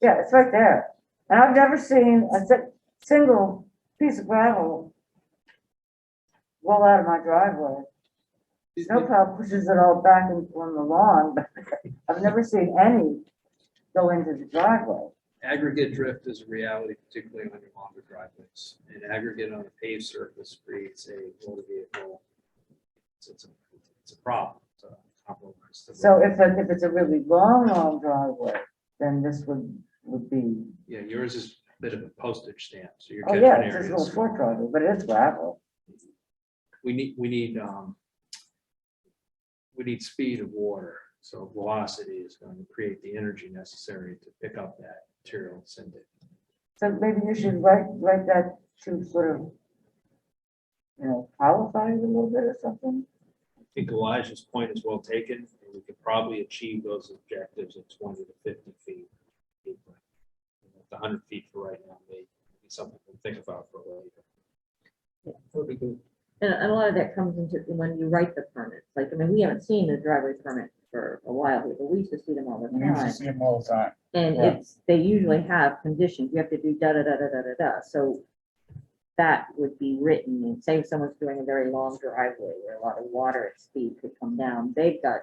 Yeah, it's right there. And I've never seen a single piece of gravel roll out of my driveway. Snowplow pushes it all back on the lawn, but I've never seen any go into the driveway. Aggregate drift is a reality, particularly on your longer driveways. And aggregate on a paved surface creates a motor vehicle. It's a problem. It's a compromise. So if it's a really long driveway, then this would be. Yeah, yours is a bit of a postage stamp, so your Oh catchment yeah, it's area just a little is short driveway, but it's gravel. we need speed of water. So velocity is going to create the energy necessary to pick up that material and send it. So maybe you should write that to sort of, qualify it a little bit or something. I think Elijah's point is well taken, and we could probably achieve those objectives at 20 to 50 feet. The 100 feet for right now may be something to think about for later. That'd be good. And a lot of that comes into when you write the permits. Like, I mean, we haven't seen the driveway permit for a while here, but we used to see them all the We used to time. see them all the time. And Right. they usually have conditions. You have to do da da da da da da da. So that would be written, and say someone's doing a very long driveway where a lot of water at speed could come down. They've got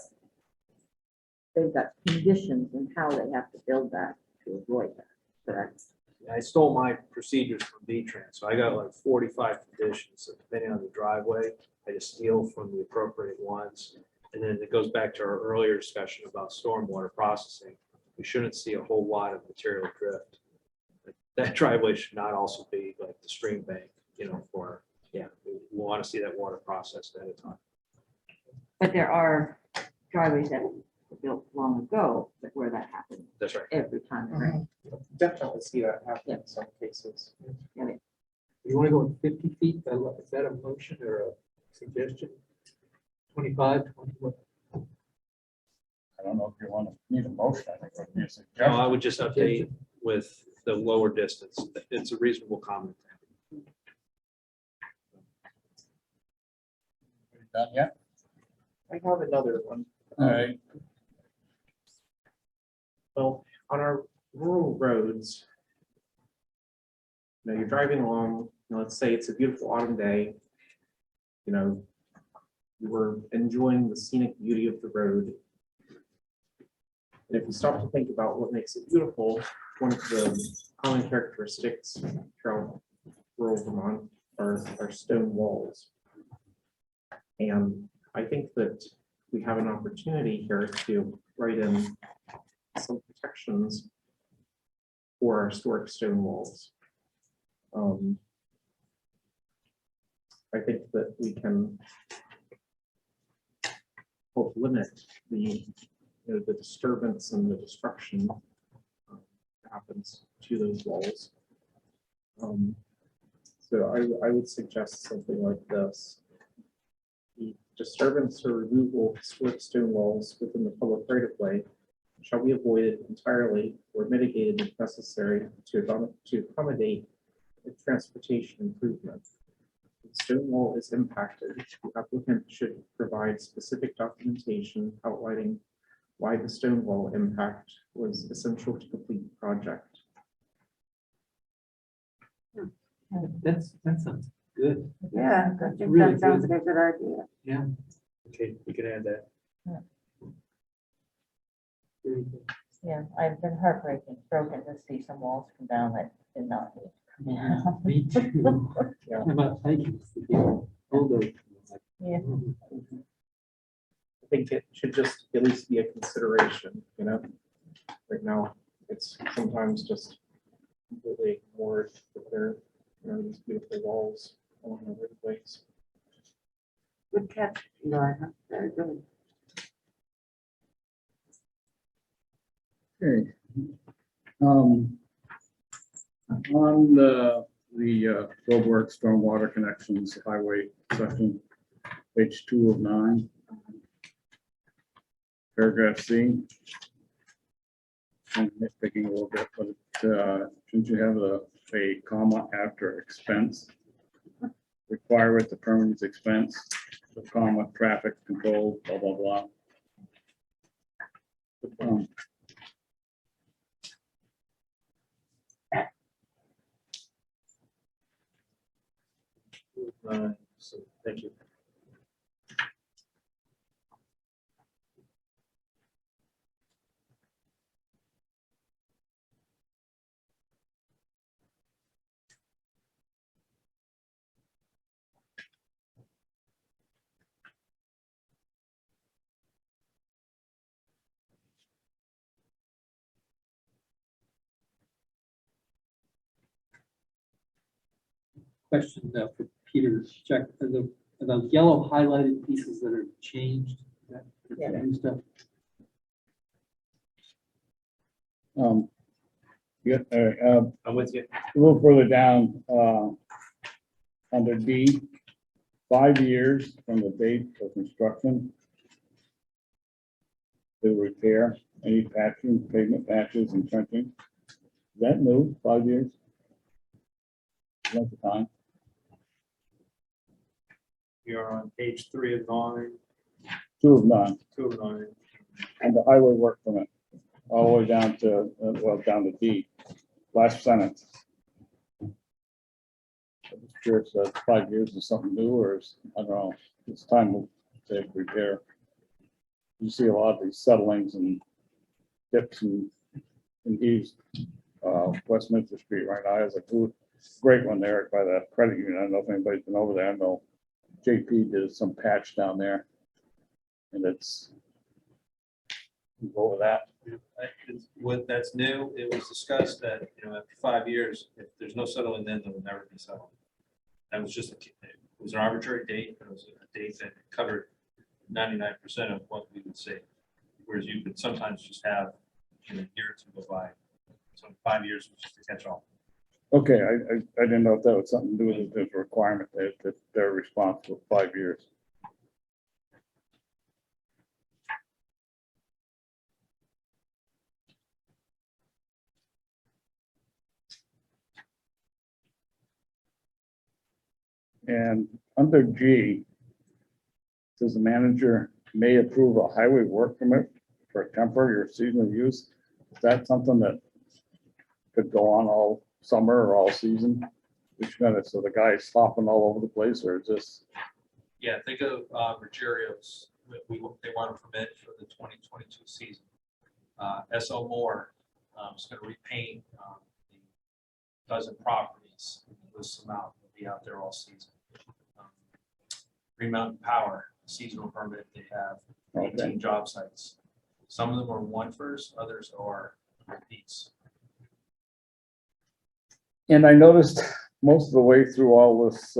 conditions in how they have to build that to avoid that. Correct. I stole my procedures from V-Trans, so I got like 45 conditions, so depending on the driveway, I just steal from the appropriate ones. And then it goes back to our earlier discussion about stormwater processing. We shouldn't see a whole lot of material drift. That driveway should not also be like the stream bank, we want to see that water processed at a time. But there are driveways that were built long ago, but where that happens That's right. every time. it rains. Definitely see that happen in some cases. You want to go with 50 feet? Is that a motion or a suggestion? 25, 20, what? I don't know if you want to need a motion. I think it would be a No, suggestion. I would just update with the lower distance. It's a reasonable comment. Done yet? I have another one. All right. Well, on our rural roads, you're driving along, let's say it's a beautiful autumn day, you were enjoying the scenic beauty of the road. And if you stop to think about what makes it beautiful, one of the common characteristics throughout rural Vermont are stone walls. And I think that we have an opportunity here to write in some protections for our historic stone walls. I think that we can help limit the disturbance and the destruction that happens to those walls. So I would suggest something like this. The disturbance or removal of historic stone walls within the public right of way shall be avoided entirely or mitigated if necessary to accommodate a transportation improvement. If the stone wall is impacted, the applicant should provide specific documentation outlining why the stone wall impact was essential to complete the project. That sounds good. Yeah, I think Really that sounds good. like a good idea. Yeah. Okay, we can add that. Yeah. Very good. Yeah, I've been broken to see some walls come down that did not need. Yeah. Me too. Yeah. I'm not thinking. Although. Yeah. I think it should just at least be a consideration, you know? Right now, it's sometimes just completely ignored that there, you know, these beautiful walls along the roadways. Good catch, Eliza. Very good. Okay. On the roadwork stormwater connections highway section, page 2 of 9. Paragraph C. I'm nitpicking a little bit, but shouldn't you have a comma after expense? Require it the permanent expense, the comma, traffic control, blah, blah, blah. So, thank you. Question for Peter, check, are the yellow highlighted pieces that are changed, that Yeah. new stuff? Yeah, I'm with you. a little further down, under D, 5 years from the date of construction to repair any patching, pavement patches and trenching. Is that new, 5 years? Length of time. We are on page 3 of 9, 2 of 9, 2 of 9. and the highway work permit, all the way down to, well, down to D, last sentence. I'm just curious, 5 years is something new, or is, I don't know, it's time to repair. You see a lot of these settlings and dips and heaves, Westminster Street right now is a great one there by the credit union. I don't know if anybody's been over there. I know JP did some patch down there, and it's over that. What that's new, it was discussed that, after 5 years, if there's no settlement, then there will never be settlement. That was just, it was an arbitrary date, it was a date that covered 99% of what we would say. Whereas you could sometimes just have a year or two go by. So 5 years was just a catch-all. Okay, I didn't know if that was something to do with the requirement that they're responsible for 5 years. And under G, says the manager may approve a highway work permit for temporary or seasonal use. Is that something that could go on all summer or all season? So the guy's hopping all over the place, or is this? Yeah, think of Rogerio's, they want to permit for the 2022 season. SO Moore is going to repaint the dozen properties, list them out, they'll be out there all season. Green Mountain Power, seasonal permit, they have 18 job sites. Some of them are one first, others are repeats. And I noticed most of the way through all this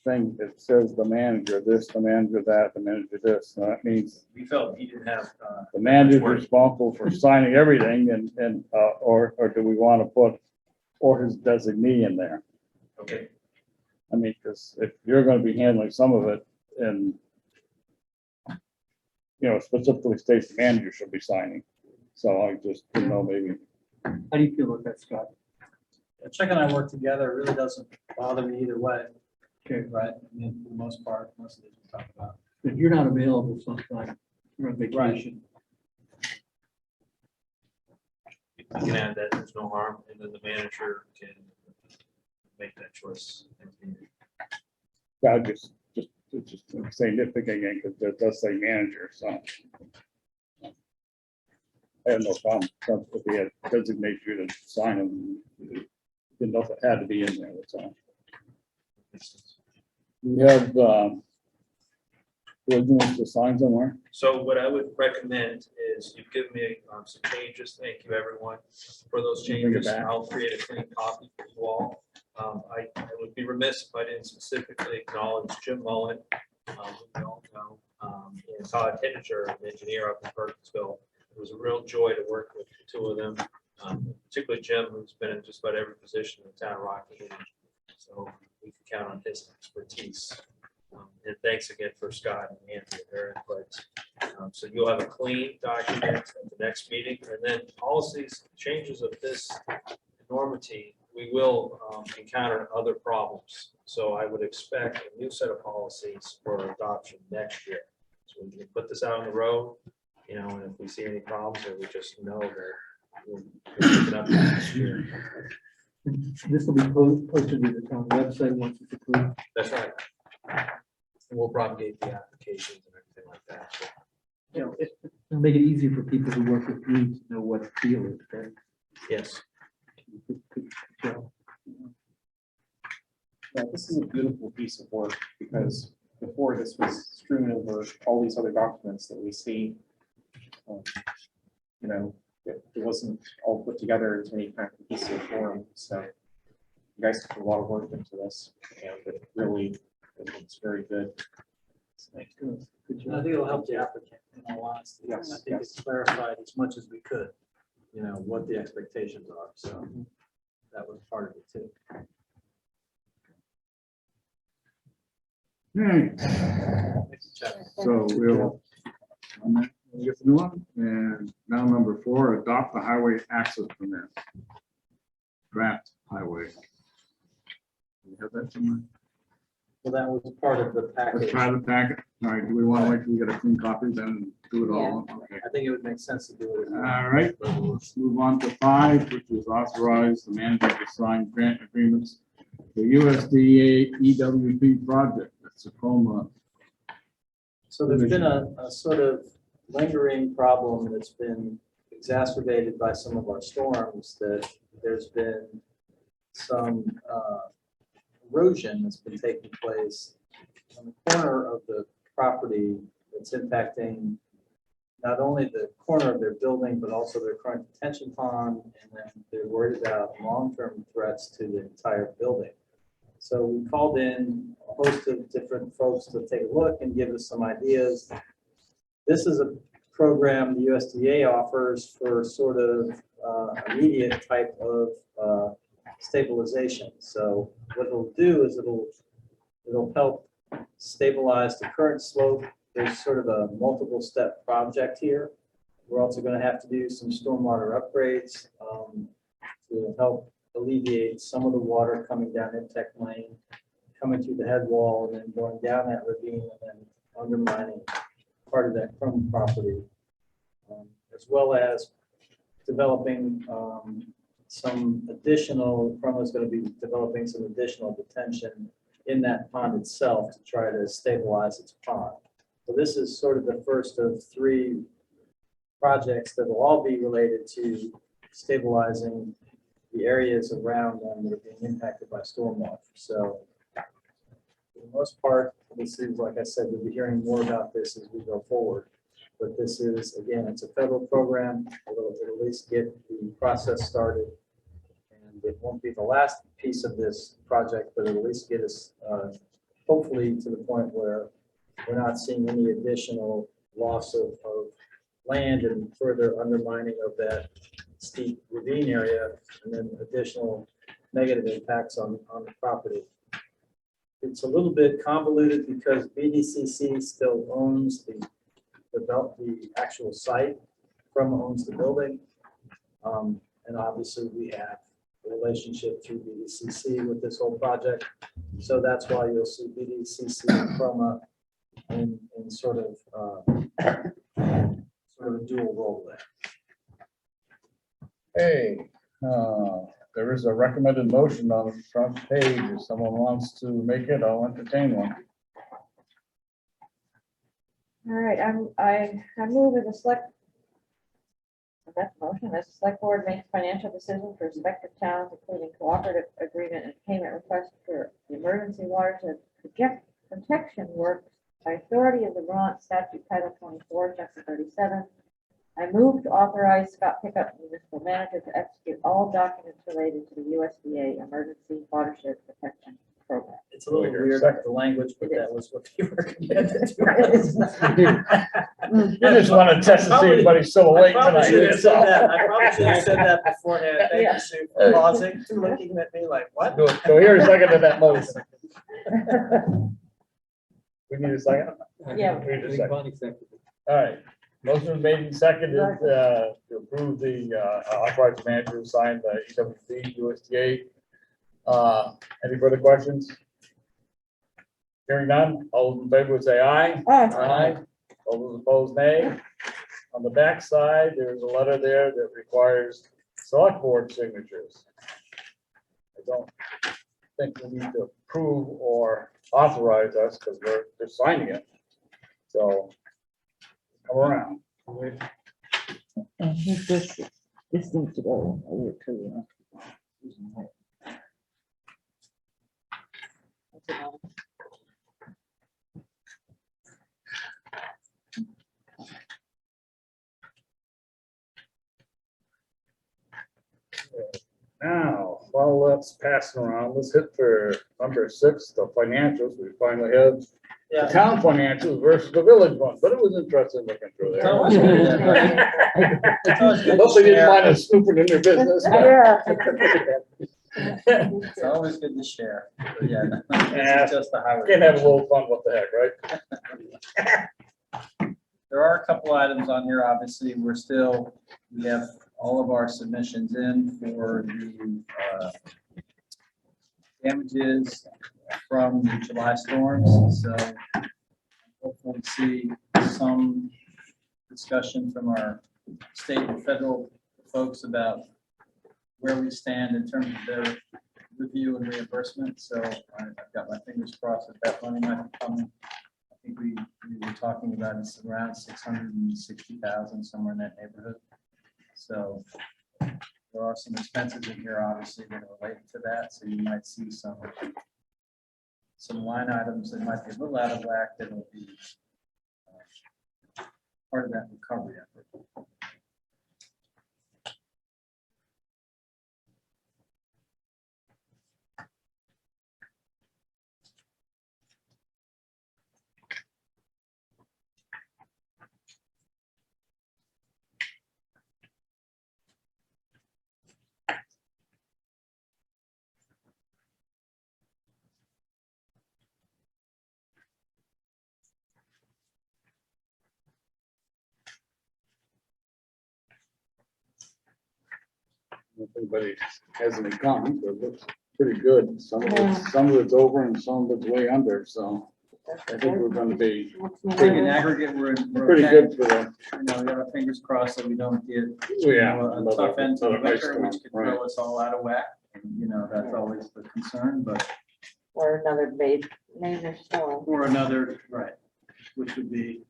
thing, it says the manager this, the manager that, the manager this. And that means We felt he didn't have. the manager's responsible for signing everything, and or do we want to put or his designee in there? Okay. I mean, because if you're going to be handling some of it, and specifically states the manager should be signing. So I just didn't know, maybe. How do you feel about that, Scott? Chuck and I work together. It really doesn't bother me either way. Okay. Right? I mean, for the most part, most of these we talk about. If you're not available sometime, you're on vacation. You can add that, there's no harm, and then the manager can make that choice. I just say nitpick again, because it does say manager, so. I have no problem if he had designated you to sign them. Didn't know if it had to be in there, that's all. We have, originals to sign somewhere. So what I would recommend is you've given me some changes. Thank you, everyone, for those Bring it changes. back. I'll create a clean copy for you all. I would be remiss if I didn't specifically acknowledge Jim Mullen, who we all know, and Todd Henninger, an engineer up in Burkittsville. It was a real joy to work with the two of them, particularly Jim, who's been in just about every position in the town of Rockingham. So we can count on his expertise. And thanks again for Scott and Anthony, their input. So you'll have a clean document at the next meeting, and then policies, changes of this enormity, we will encounter other problems. So I would expect a new set of policies for adoption next year. So we can put this out on the road, and if we see any problems, or we just know that we'll pick it up next year. This will be posted to the town website once it's approved. That's right. And we'll propagate the applications and everything like that. So, It'll make it easier for people who work with you to know what the deal is, right? yes. Good job. Yeah, this is a beautiful piece of work because before this was strewn over all these other documents that we see. It wasn't all put together into any kind of cohesive form. So you guys put a lot of work into this, and it really looks very good. Good job. And I think it'll help the applicant, in all honesty. Yes, I think it's clarified as much as we could, what the expectations are. So that was part of it too. Right. Thanks, Chuck. So we'll get the new one, and now number 4, adopt the highway access permit. Draft highway. You have that somewhere? Well, that was part of the Let's package. try the packet. All right, do we want to wait till we get a clean copy, then do it all? Okay. I think it would make sense to do it. All right, let's move on to 5, which is authorize the manager to sign grant agreements for USDA EWP project. That's Tacoma. So there's been a sort of lingering problem that's been exacerbated by some of our storms, that there's been some erosion that's been taking place on the corner of the property that's impacting not only the corner of their building, but also their current detention pond, and then they're worried about long-term threats to the entire building. So we called in a host of different folks to take a look and give us some ideas. This is a program the USDA offers for sort of immediate type of stabilization. So what it'll do is it'll help stabilize the current slope. There's sort of a multiple step project here. We're also going to have to do some stormwater upgrades to help alleviate some of the water coming down Intech Lane, coming through the head wall, and then going down that ravine and then undermining part of that Crum property, as well as developing some additional, Crum is going to be developing some additional detention in that pond itself to try to stabilize its pond. So this is sort of the first of 3 projects that will all be related to stabilizing the areas around them that are being impacted by stormwater. So for the most part, this is, like I said, we'll be hearing more about this as we go forward. But this is, again, it's a federal program. It'll at least get the process started. And it won't be the last piece of this project, but it'll at least get us hopefully to the point where we're not seeing any additional loss of land and further undermining of that steep ravine area, and then additional negative impacts on the property. It's a little bit convoluted because BDCC still owns the the actual site from who owns the building. And obviously we have a relationship through BDCC with this whole project. So that's why you'll see BDCC and Chroma in sort of a dual role there. Hey, there is a recommended motion on the front page. If someone wants to make it, I'll entertain one. All right, I move in the select. That's motion, as the select board makes financial decisions for respective towns, including cooperative agreement and payment request for the emergency watershed protection works by authority of the Vermont Statute Title 24, Chapter 37. I move to authorize Scott Pickup, municipal manager, to execute all documents related to the USDA Emergency Watershed Protection Program. It's a little weird, the language, but that was what you recommended. You just want to test to see if anybody's still awake I probably should tonight. have said that. I probably should have said that beforehand. Thank Yeah. you, Sue, for pausing, looking at me like, what? Do here a second to that motion. We need a second? Yeah. We need a I think second. Bonnie seconded. All right. Motion made and seconded to approve the authorized manager to sign the EWC USDA. Any further questions? Hearing none, all those in favor would say aye. Aye. All those opposed, nay. On the back side, there's a letter there that requires select board signatures. I don't think we need to approve or authorize us because we're just signing it. So come around. And this needs to go over to. Now, while that's passing around, let's hit for number 6, the financials. We finally have the Yeah. town financials versus the village one, but it was interesting looking through It's always there. good to Hopefully you didn't share. find us snooping in their business. Yeah. It's always good to share. But yeah, Yeah. it's just the highway. Can't have a little fun, what the heck, right? There are a couple items on here, obviously, we have all of our submissions in for the damages from the July storms, so hopefully see some discussion from our state and federal folks about where we stand in terms of their review and reimbursement, so I've got my fingers crossed that that money might be coming. I think we were talking about it's around 660,000, somewhere in that neighborhood. So there are some expenses in here, obviously, that are related to that, so you might see some line items that might be a little out of whack that will be part of that recovery effort. If anybody has any comments, but it looks pretty good. Some of it's over and some of it's way under, so I think we're gonna be I think in aggregate, we're pretty okay. good for the, You know, we got our fingers crossed that we don't get yeah. a tough end to the another ice winter, storm, which could right. throw us all out of whack. And, you know, that's always the concern, but, Or another major storm, or another, right, which would be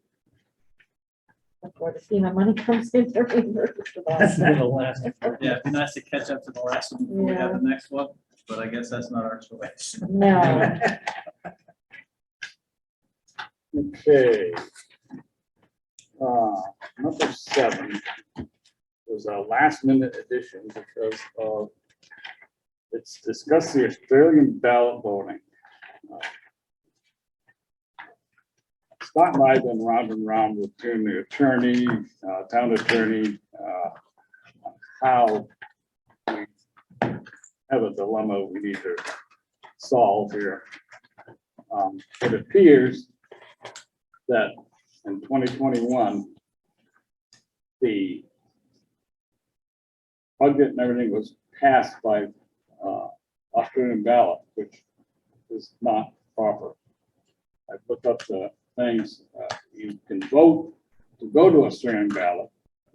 before the FEMA money comes in to reimburse the bonds. the last. Yeah, it'd be nice to catch up to the last one before we have the next one, but I guess that's not our choice. No. Okay. Number 7 was a last minute addition because of, it's discussed the Australian ballot voting. Scott and I have been round and round with the attorney, town attorney, how we have a dilemma we need to solve here. It appears that in 2021, the budget and everything was passed by Australian ballot, which is not proper. I looked up the things, you can vote to go to Australian ballot,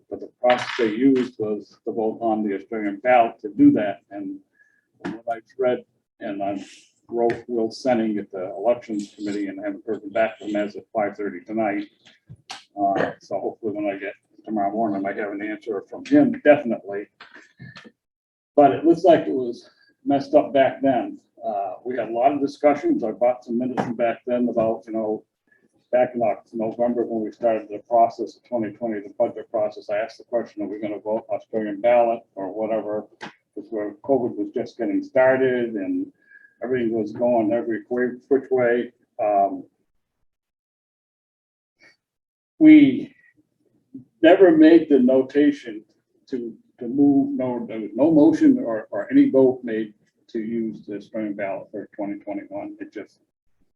but the process they used was to vote on the Australian ballot to do that. And what I've read, and I wrote Will Senning at the elections committee, and I haven't heard back from them as of 5:30 tonight. So hopefully when I get tomorrow morning, I might have an answer from him, definitely. But it looks like it was messed up back then. We had a lot of discussions. I bought some minutes from back then about, back in November when we started the process of 2020, the budget process. I asked the question, are we going to vote Australian ballot or whatever? Because where COVID was just getting started and everything was going every which way. We never made the notation to move, there was no motion or any vote made to use the Australian ballot for 2021. It just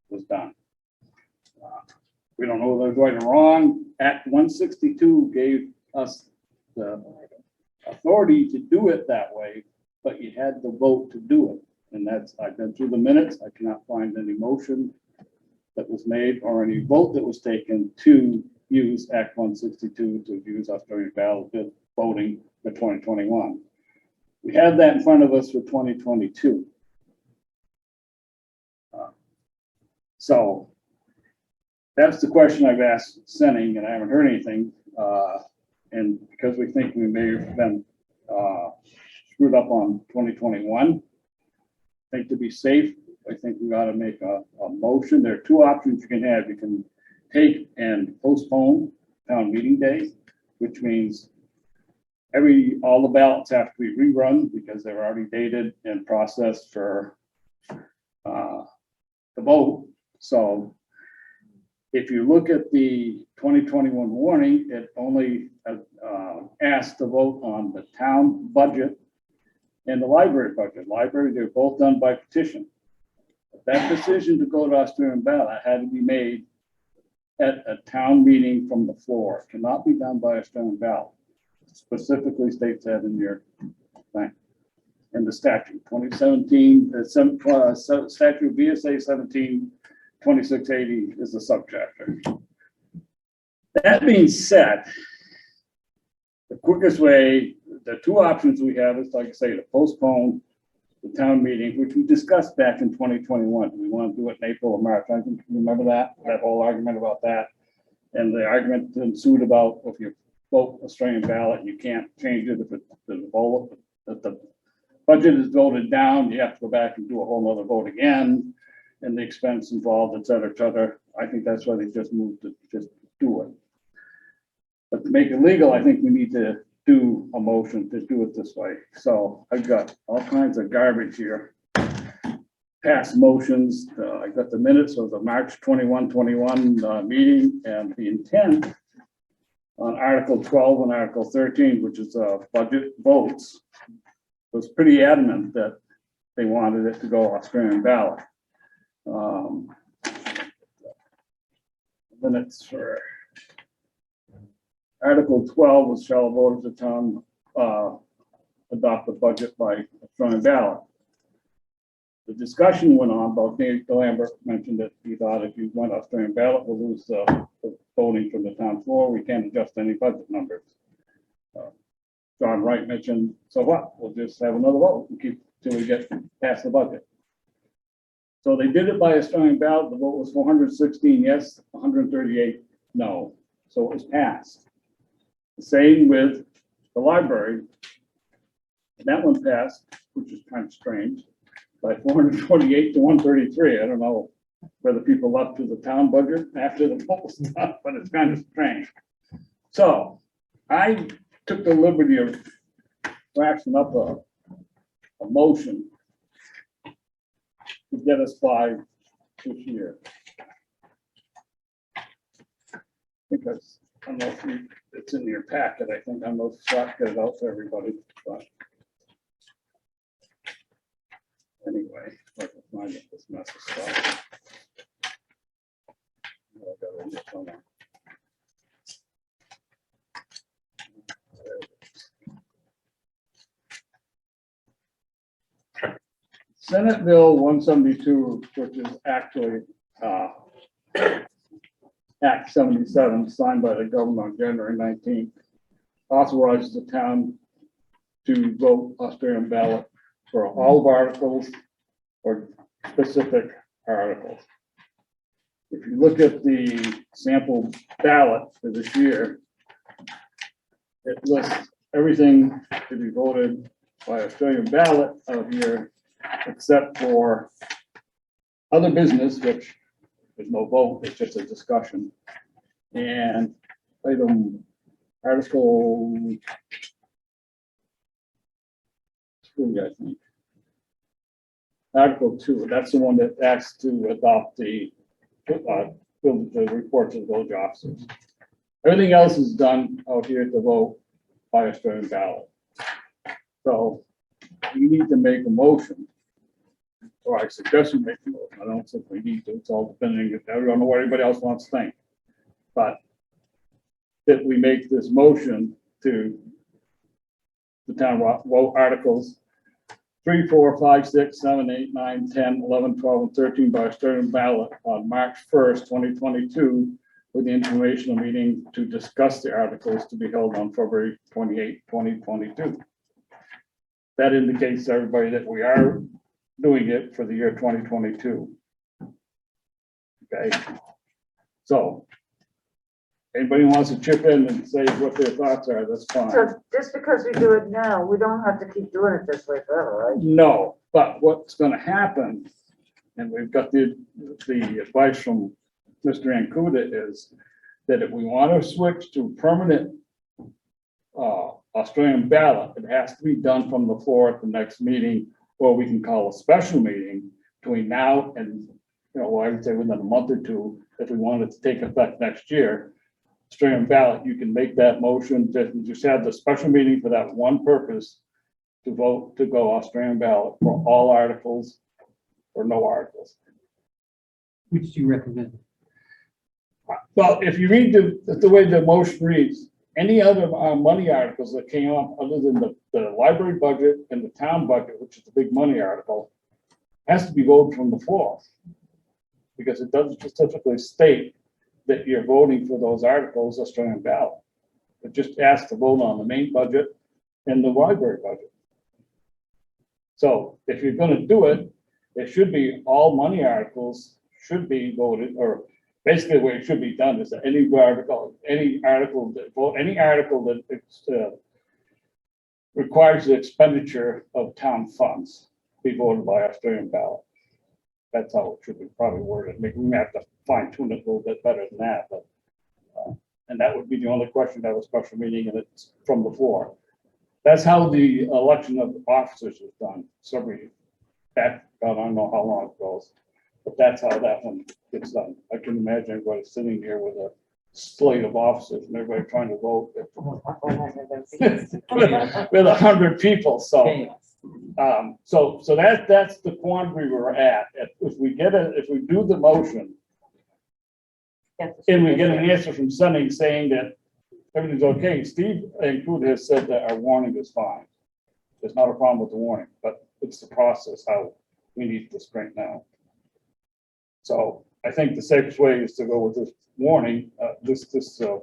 was done. We don't know whether it's right or wrong. Act 162 gave us the authority to do it that way, but you had to vote to do it. And that's, I've been through the minutes. I cannot find any motion that was made or any vote that was taken to use Act 162 to use Australian ballot voting for 2021. We had that in front of us for 2022. So that's the question I've asked Senning, and I haven't heard anything. And because we think we may have been screwed up on 2021, I think to be safe, I think we ought to make a motion. There are two options you can have. You can take and postpone town meeting day, which means all the ballots have to be rerun because they're already dated and processed for the vote. So if you look at the 2021 warning, it only asked to vote on the town budget and the library budget. Library, they're both done by petition. But that decision to go to Australian ballot had to be made at a town meeting from the floor. It cannot be done by Australian ballot. Specifically states that in your thing. In the statute, 2017, statute VSA 172680 is the subchapter. That being said, the quickest way, the two options we have is, like I say, to postpone the town meeting, which we discussed back in 2021. We want to do it in April or March. I can remember that whole argument about that. And the argument ensued about if you vote Australian ballot, you can't change it if the budget is voted down, you have to go back and do a whole nother vote again, and the expense involved, et cetera, et cetera. I think that's why they just moved to just do it. But to make it legal, I think we need to do a motion to do it this way. So I've got all kinds of garbage here. Past motions, I got the minutes of the March 21 meeting, and the intent on Article 12 and Article 13, which is budget votes, was pretty adamant that they wanted it to go Australian ballot. Minutes for Article 12 was shall vote at the town adopt the budget by Australian ballot. The discussion went on about Dave Lambert mentioned that he thought if you went Australian ballot, we'll lose the voting from the town floor. We can't adjust any budget numbers. John Wright mentioned, so what? We'll just have another vote and keep till we get past the budget. So they did it by Australian ballot. The vote was 416 yes, 138 no. So it was passed. The same with the library. That one passed, which is kind of strange, by 428 to 133. I don't know whether people left to the town budget after the vote was done, but it's kind of strange. So I took the liberty of waxing up a motion to get us by this year. Because I don't know if it's in your packet. I think I'm going to get it out to everybody. But anyway, I can find this mess of stuff. I got it in there somewhere. Senate Bill 172, which is actually Act 77, signed by the governor on January 19th, authorizes the town to vote Australian ballot for all of articles or specific articles. If you look at the sample ballot for this year, it lists everything to be voted by Australian ballot out here, except for other business, which there's no vote, it's just a discussion. And item article 3, I think. Article 2, that's the one that asks to adopt the report to the village officers. Everything else is done out here to vote by Australian ballot. So you need to make a motion, or I suggest you make a motion. I don't think we need to. It's all depending. I don't know what everybody else wants to think, but that we make this motion to the town vote articles 3, 4, 5, 6, 7, 8, 9, 10, 11, 12, and 13 by Australian ballot on March 1st, 2022, with the informational meeting to discuss the articles to be held on February 28, 2022. That indicates to everybody that we are doing it for the year 2022. Okay. So anybody wants to chip in and say what their thoughts are, that's fine. So just because we do it now, we don't have to keep doing it this way forever, right? No, but what's gonna happen, and we've got the advice from Mr. Ancuda, is that if we want to switch to permanent Australian ballot, it has to be done from the floor at the next meeting, or we can call a special meeting between now and, I would say within a month or two, if we wanted to take effect next year. Australian ballot, you can make that motion, just have the special meeting for that one purpose, to vote to go Australian ballot for all articles or no articles. Which do you recommend? Well, if you read the way the motion reads, any other money articles that came up other than the library budget and the town budget, which is the big money article, has to be voted from the floor. Because it doesn't specifically state that you're voting for those articles Australian ballot. It just asks to vote on the main budget and the library budget. So if you're gonna do it, it should be all money articles should be voted, or basically the way it should be done is that any article that requires the expenditure of town funds be voted by Australian ballot. That's how it should be probably worded. Maybe we have to fine tune it a little bit better than that, but and that would be the only question to have a special meeting, and it's from the floor. That's how the election of officers is done. Back, I don't know how long it goes, but that's how that one gets done. I can imagine everybody sitting here with a slate of officers and everybody trying to vote with 100 people. So, that's the quandary we're at. If we do the motion and we get an answer from Sunny saying that everything's okay, Steve Include has said that our warning is fine. There's not a problem with the warning, but it's the process how we need to straighten out. So I think the safest way is to go with this warning, this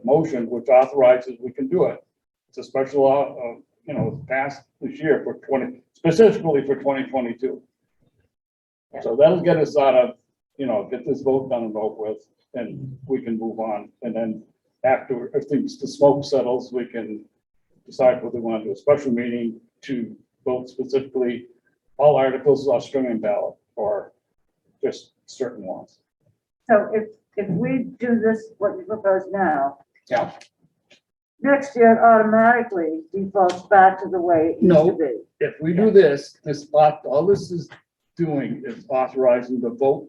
motion, which authorizes we can do it. It's a special law, passed this year specifically for 2022. So that'll get us out of, get this vote done and over with, and we can move on. And then after, if the smoke settles, we can decide whether we want to do a special meeting to vote specifically all articles Australian ballot or just certain ones. So if we do this, what you propose now, Yeah. next year it automatically defaults back to the way it used to No. be. If we do this, all this is doing is authorizing the vote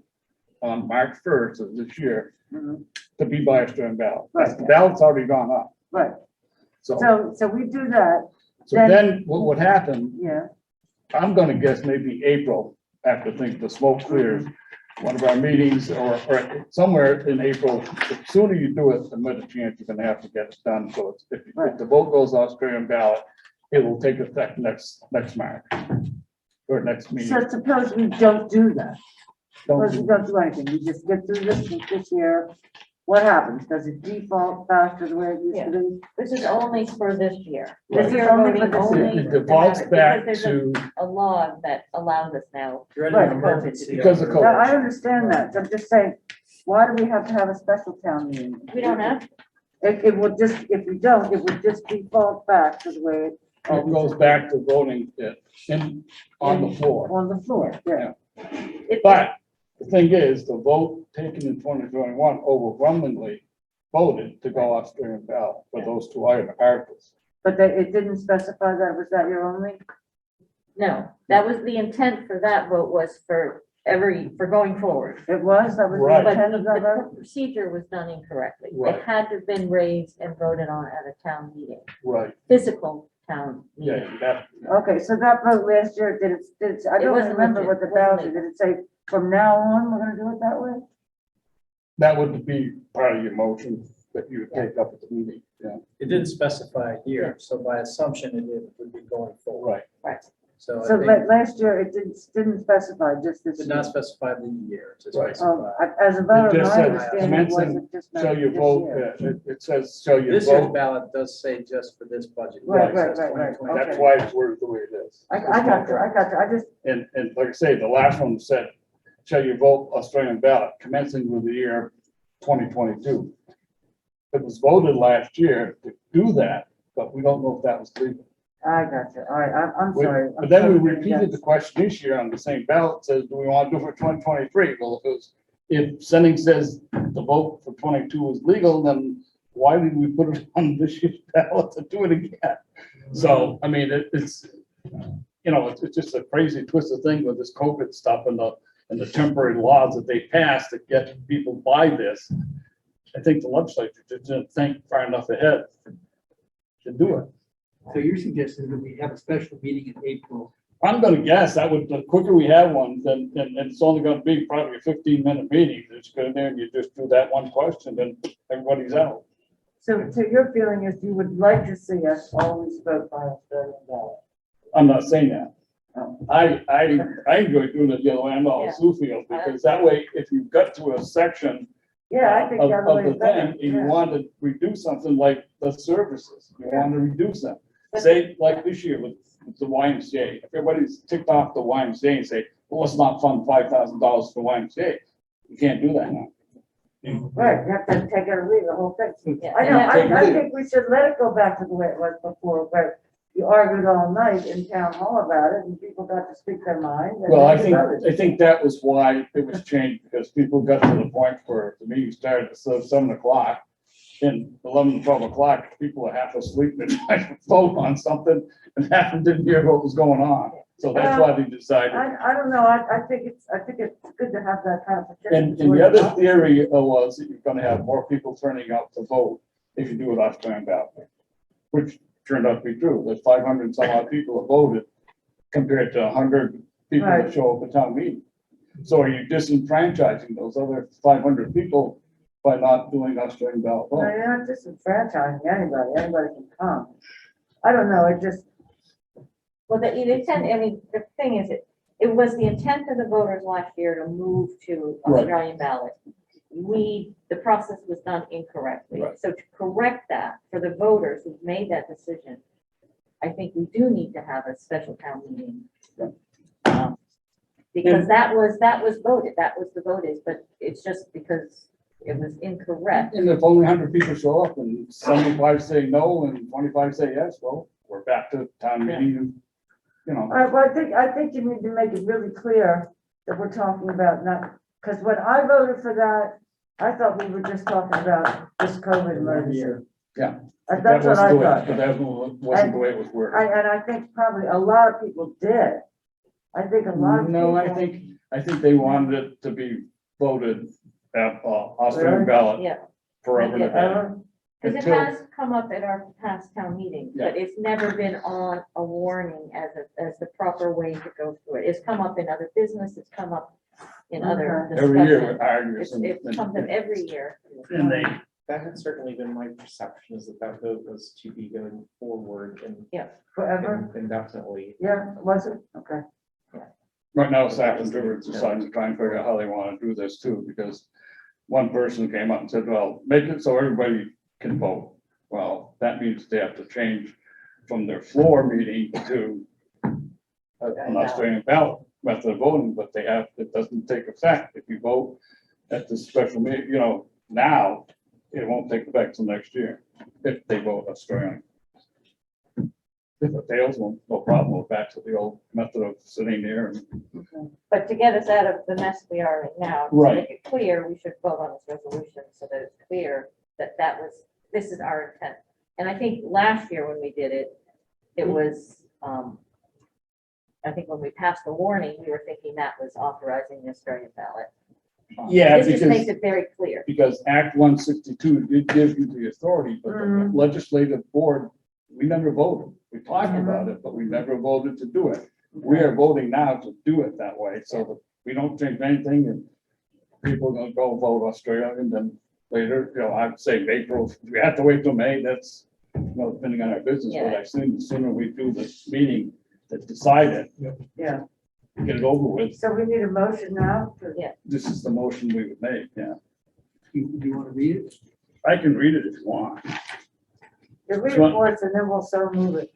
on March 1st of this year to be by Australian ballot. Right. The ballot's already gone up. Right. So So we do that, then what would happen, yeah. I'm gonna guess maybe April, after the smoke clears, one of our meetings or somewhere in April, the sooner you do it, the better chance you're gonna have to get it done. So if the vote goes Australian ballot, it will take effect next March. for next meeting. So suppose we don't do that. Don't Suppose we do- don't do anything, we just get through this year. What happens? Does it default back to the way it used to be? This is only for this year. This This is year only for voting this only. year. It to have defaults it, back because there's to, a law that allows us now. During Right. an emergency. Because of No, COVID. I understand that, I'm just saying, why do we have to have a special town meeting? We don't have, It would just, if we don't, it would just default back to the way it It goes back to voting on the floor. on the floor, yeah. it, But the thing is, the vote taken in 2021 overwhelmingly voted to go Australian ballot for those two articles. But it didn't specify that, was that your only? no, that was the intent for that vote was for going forward. It was, that was Right. the But intent of that vote? the procedure was done incorrectly. Right. It had to have been raised and voted on at a town meeting, Right, physical town yeah, meeting. that, Okay, so that vote last year, I It don't wasn't remember legit. what the It wasn't ballot, legal. did it say from now on, we're gonna do it that way? that would be part of your motion that you would take up at the meeting, yeah, It didn't specify here, so by assumption, it would be going forward. right. So So I think last year, it didn't specify, just it this did year. not specify the year, it just Right. specified. As a voter, just my said understanding commencing, was it just Show meant your this vote, year. it says, show your This year's vote, ballot does say just for this budget. year. Right, It right, says right, right. 2020. that's Okay. why it's worded the way it is. I got you, I just, And like I say, the last one said, shall you vote Australian ballot commencing with the year 2022. It was voted last year to do that, but we don't know if that was legal. I got you, all right, I'm We- sorry. But then we repeated the question this year on the same ballot, says, do we want to do it for 2023? Well, if sending says the vote for 22 is legal, then why did we put it on this year's ballot to do it again? So, I mean, it's, it's just a crazy twisted thing with this COVID stuff and the temporary laws that they passed to get people by this. I think the legislature just didn't think far enough ahead to do it. So your suggestion is that we have a special meeting in April. I'm gonna guess that would, the quicker we have one, then it's only gonna be probably a 15-minute meeting. It's go in there and you just do that one question, then everybody's out. So your feeling is you would like to see us always vote by Australian ballot? I'm not saying that. Oh. I enjoy doing it the other way. I know Yeah. Sue feels, because that way, if you got to a section Yeah, I think of the other way the is better. thing, and you yeah. want to reduce something like the services, you Yeah. want to reduce them. But- Say, like this year with the YMCA, if everybody's ticked off the YMCA and say, well, let's not fund $5,000 for YMCA. You can't do that now. Right, you have to take it or leave the whole thing. Yeah, I and know, that- I think we should let it go back to the way it was before, where you argued all night in town hall about it and people got to speak their mind. and Well, then you voted. I think that was why it was changed, because people got to the point where the meeting started at 7 o'clock. And 11, 12 o'clock, people are half asleep and trying to vote on something and half of them didn't hear what was going on. So that's why they decided. I don't know, I think it's good to have that kind of protection. And the other theory was that you're gonna have more people turning out to vote if you do it Australian ballot. Which turned out to be true. There's 500 and some odd people that voted compared to 100 people that Right. show up at town meeting. So are you disenfranchising those other 500 people by not doing Australian ballot No, vote? you're not disenfranchising anybody can come. I don't know, it just, Well, the intent, I mean, the thing is, it was the intent of the voters last year to move to Right. Australian ballot. The process was done incorrectly. Right. So to correct that for the voters who've made that decision, I think we do need to have a special town meeting. Because that was voted, that was the vote is, but it's just because it was incorrect. And if only 100 people show up and 75 say no and 25 say yes, well, we're back to town meeting and, all right, well, I think you need to make it really clear that we're talking about not, because when I voted for that, I thought we were just talking about this COVID emergency. Yeah. That's that what wasn't I the way- thought. But that wasn't the way it was worded. And I think probably a lot of people did. I think a lot of people. No, I think they wanted it to be voted at Australian Really? ballot Yeah. forever and a day. Because it Until- has come up at our past town meetings, but it's never been on a warning as the proper way to go through it. It's come up in other business, it's come up in other Okay. Every year discussions. it argues. It comes up every year. And they, That had certainly been my perception, is that vote was to be going forward and Forever, indefinitely. yeah, was it? Okay. Right now, Saxon River is deciding to try and figure out how they want to do this too, because one person came up and said, well, make it so everybody can vote. Well, that means they have to change from their floor meeting to an Australian ballot method of voting, but it doesn't take effect if you vote at the special meeting, now, it won't take effect till next year if they vote Australian. If it fails, no problem, we're back to the old method of sitting there and. But to get us out of the mess we are in now, to Right. make it clear, we should vote on this resolution so that it's clear that this is our intent. And I think last year when we did it, it was, I think when we passed the warning, we were thinking that was authorizing the Australian ballot. Yeah, This just makes because, it very clear. because Act 162 did give you the authority, but the legislative board, we never voted. We talked about it, but we never voted to do it. We are voting now to do it that way, so that we don't change anything and people are gonna go vote Australia and then later, I'd say April, if we have to wait till May, that's, depending on our business, but I assume the sooner we do this meeting to decide it, Yeah, get it over with. so we need a motion now? This is the motion we would make, yeah. Do you want to read it? I can read it if you want. The reports and then we'll so move it.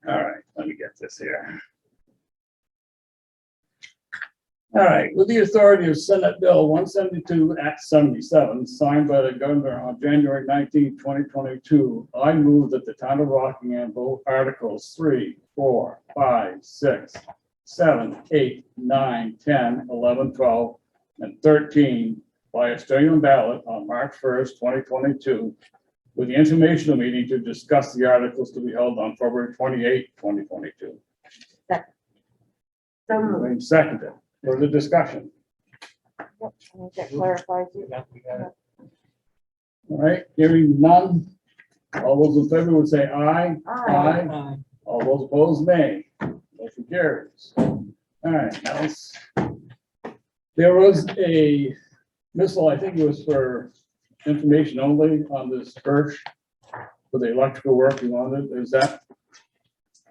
All right, let me get this here. All right, with the authority of Senate Bill 172 Act 77, signed by the governor on January 19, 2022, I move that the town of Rockingham vote Articles 3, 4, 5, 6, 7, 8, 9, 10, 11, 12, and 13 by Australian ballot on March 1st, 2022, with the informational meeting to discuss the articles to be held on February 28, 2022. So moved. Moved. Seconded. Further discussion. Yep, I think that clarifies it. All right, hearing none. All those in favor would say aye. Aye. All those opposed, nay. Motion carries. All right, else. There was a missile, I think it was for information only on this Hirsch for the electrical work you wanted. Is that,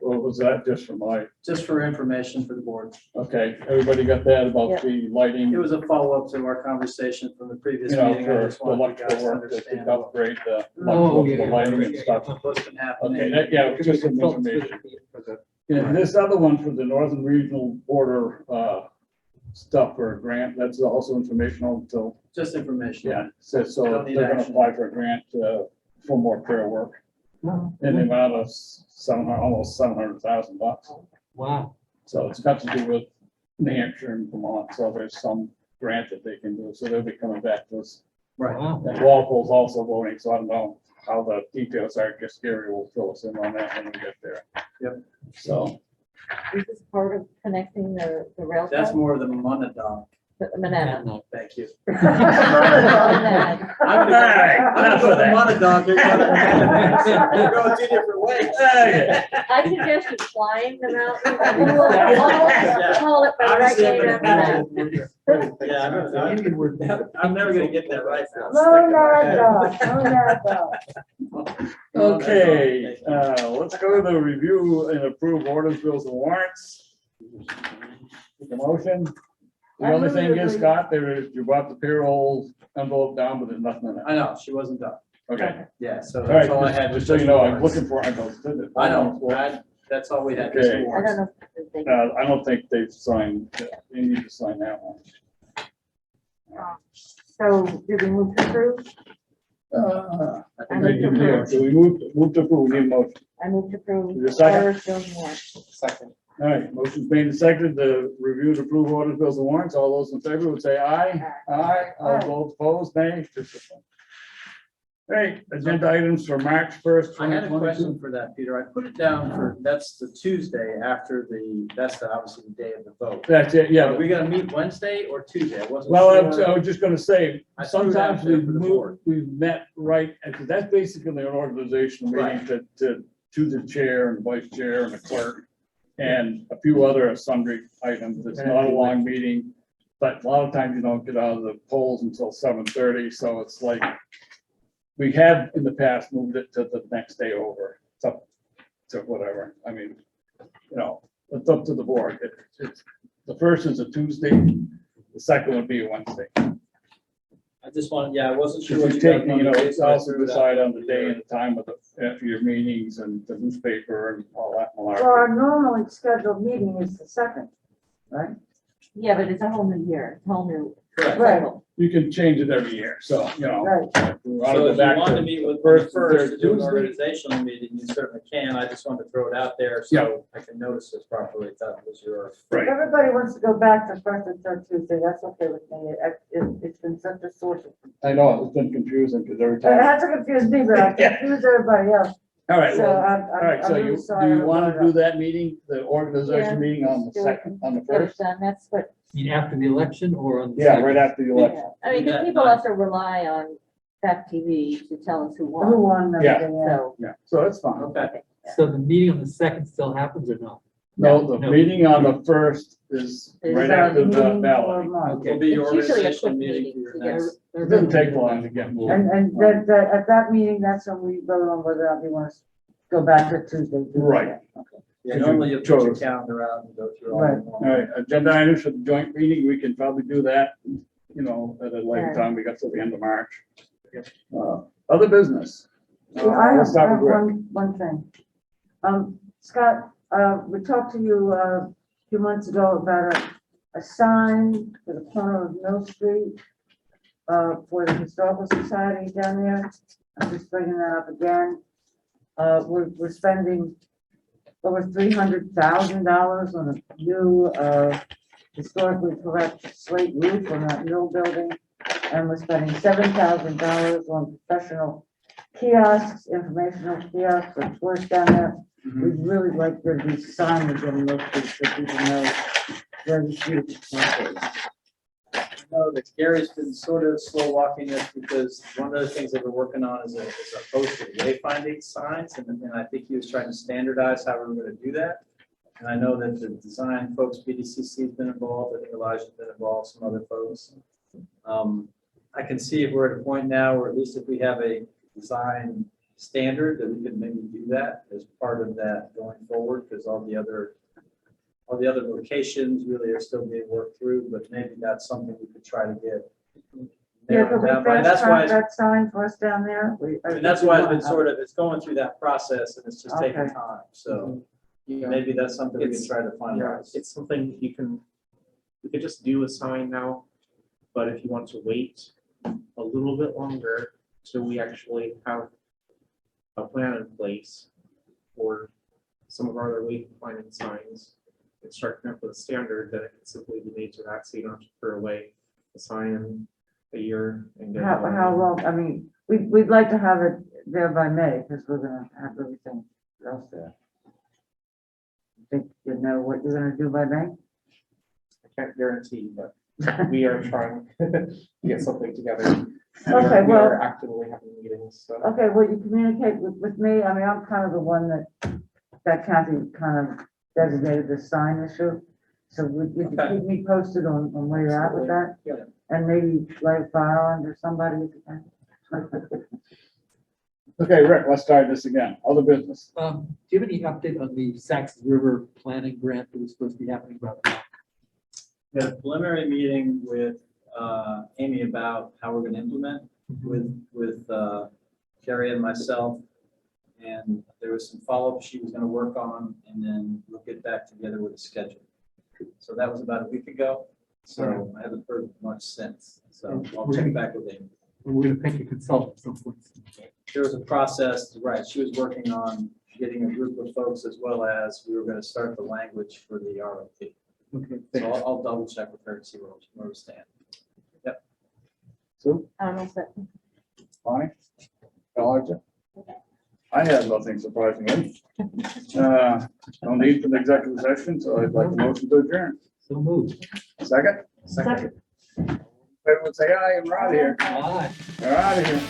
or was that just for my, Just for information for the board. okay, everybody got that about Yep. the lighting? It was a follow-up to our conversation from the previous You know, meeting. I for just wanted you guys electrical to work, that understand they upgrade the Oh, electrical, yeah. the lighting and stuff. what's been happening. Okay, that, yeah, just some information. And this other one for the Northern Regional Border, stuff for a grant, that's also informational until, Just information. yeah, says, so Don't need they're gonna action. apply for a grant, for more prayer work. In the amount of almost $700,000. Wow. So it's got to do with New Hampshire and Vermont, so there's some grant that they can do, so they'll be coming back to us. Right. Wow. And Walpole's also voting, so I don't know how the details are, just Gary will fill us in on that when we get there. Yep. So, Is this part of connecting the rail? That's trail? more of the Monadnock. The Manana. Thank you. Manana. I'm gonna go with the Monadnock. You're going two different ways. I suggested flying the mountain. Call it by the right Obviously, name after that. Yeah, I'm never gonna get that right now. okay, let's go to the review and approve orders, bills and warrants. Take a motion. The only thing is, Scott, you brought the payroll envelope down, but there's nothing in it. I know, she wasn't done. Okay. Yeah, so All that's right, all I had. just so you know, I'm looking for, I know. I know, that's all we had. Okay. I don't know. if they- I don't think they've signed, you need to sign that one. So did we move to approve? I think Okay, yeah, so we move to approve, we need a motion. I move to approve. Is there a second? orders, bills, and warrants. Second. All right, motion's made and seconded to review and approve orders, bills and warrants. All those in favor would say aye. Aye. All those opposed, nay. All right, agenda items for March 1st, I had a 2022. question for that, Peter. I put it down for, that's the Tuesday after that's obviously the day of the vote. That's it, yeah. Are we gonna meet Wednesday or Tuesday? I wasn't Well, sure. I was just gonna say, I threw it out sometimes there for the board. we've met right, because that's basically an organizational meeting to the chair and vice chair and the clerk and a few other sundry items. It's not a long meeting, but a lot of times you don't get out of the polls until 7:30, so it's like, we have in the past moved it to the next day over. It's up to whatever. I mean, it's up to the board. The first is a Tuesday, the second would be a Wednesday. I just wanted, yeah, I wasn't sure If what you you guys take, wanted to do, it's so I also threw it out decide there. on the day and the time of after your meetings and the newspaper and all that. Well, our normally scheduled meeting is the second, right? Yeah, but it's a whole new year, whole new Correct. cycle. You can change it every year, so, Right. if we wanna So go if you back want to to meet with first first, and first third to do an Tuesday. organizational meeting, you certainly can. I just wanted to throw it out there so I can notice this properly. That was your. If Right. everybody wants to go back to first and third Tuesday, that's okay with me. It's been such a source of. I know, it's been confusing because every It time. hasn't confused me, but I've confused everybody else. All right, So well, I'm, all right, so I'm you, really do sorry. you I want brought to it do up. that meeting, the organization Yeah, meeting on the let's do it. second, on the Get it first? done, that's what, You mean after the election or on the? Yeah, second? right after the election. I mean, because That people night. also rely on Fact TV to tell us who Who won. won Yeah. everything, yeah. So, Yeah, so that's fine. Okay. So the meeting on the second still happens or not? No, the No. meeting on the first is Is right our after the meeting ballot. for March. Will be your It's usually a organizational quick meeting meeting for to your get- next. It doesn't take long to get moving. And that, at that meeting, that's when we vote on whether or not we want to go back to Tuesday. Right. Okay. Yeah, normally you put your Chose. calendar out and go through all Right. of them. All right, agenda items for the joint meeting, we can probably do that, at a later Yeah. time, we got till the end of March. Other business. Yeah, I have, Let's start I have with Rick. one thing. Scott, we talked to you a few months ago about a sign for the corner of Mill Street for the Historical Society down there. I'm just bringing that up again. We're spending over $300,000 on a new, historically correct slate roof on that mill building. And we're spending $7,000 on professional kiosks, informational kiosks for tourists down there. We'd really like there to be signage on those streets so people know where the future is. I know that Gary's been sort of slow walking this because one of the things that we're working on is a posted wayfinding signs. And I think he was trying to standardize how we were going to do that. And I know that the design folks, BDCC has been involved. I think Elijah's been involved, some other folks. I can see if we're at a point now, or at least if we have a design standard, that we can maybe do that as part of that going forward, because all the other locations really are still being worked through, but maybe that's something we could try to get. Yeah, but we narrowed down. But that's fast why, track that sign for us down there. and that's why it's been sort of, it's going through that process and it's just taking Okay. time. So Yeah. maybe that's something we can It's- try to Yeah, finalize. it's something we could just do a sign now, but if you want to wait a little bit longer till we actually have a plan in place for some of our other wayfinding signs, and start coming up with a standard that it can simply be made to that, so you don't have to throw away the sign in a year and get. How long, I mean, we'd like to have it there by May, because we're gonna have everything else there. Think you know what you're gonna do by May? I can't guarantee, but we are trying to get something together. Okay, We are well- actively having meetings, so. Okay, well, you communicate with me, I mean, I'm kind of the one that Kathy kind of designated the sign issue. So would you Okay. keep me posted on where you're at with that? Yeah. And maybe light a fire under somebody if you can. Okay, Rick, let's start this again, other business. Do you have any update on the Sax River planning grant that was supposed to be happening about? We had a preliminary meeting with Amy about how we're gonna implement with Carrie and myself. And there was some follow-up she was gonna work on, and then we'll get back together with a schedule. So that was about a week ago, so I haven't heard much since, so I'll check back with Amy. We're gonna pick a consultant at some point. There was a process, right, she was working on getting a group of folks as well as we were gonna start the language for the RFP. Okay, So I'll double check with her to see where we stand. Sue, Almost. Bonnie, Elijah? I have nothing surprisingly. No need for the executive session, so I'd like a motion to adjourn. So moved. Second? Second. Everyone say aye, and we're out of here. Aye. We're out of here.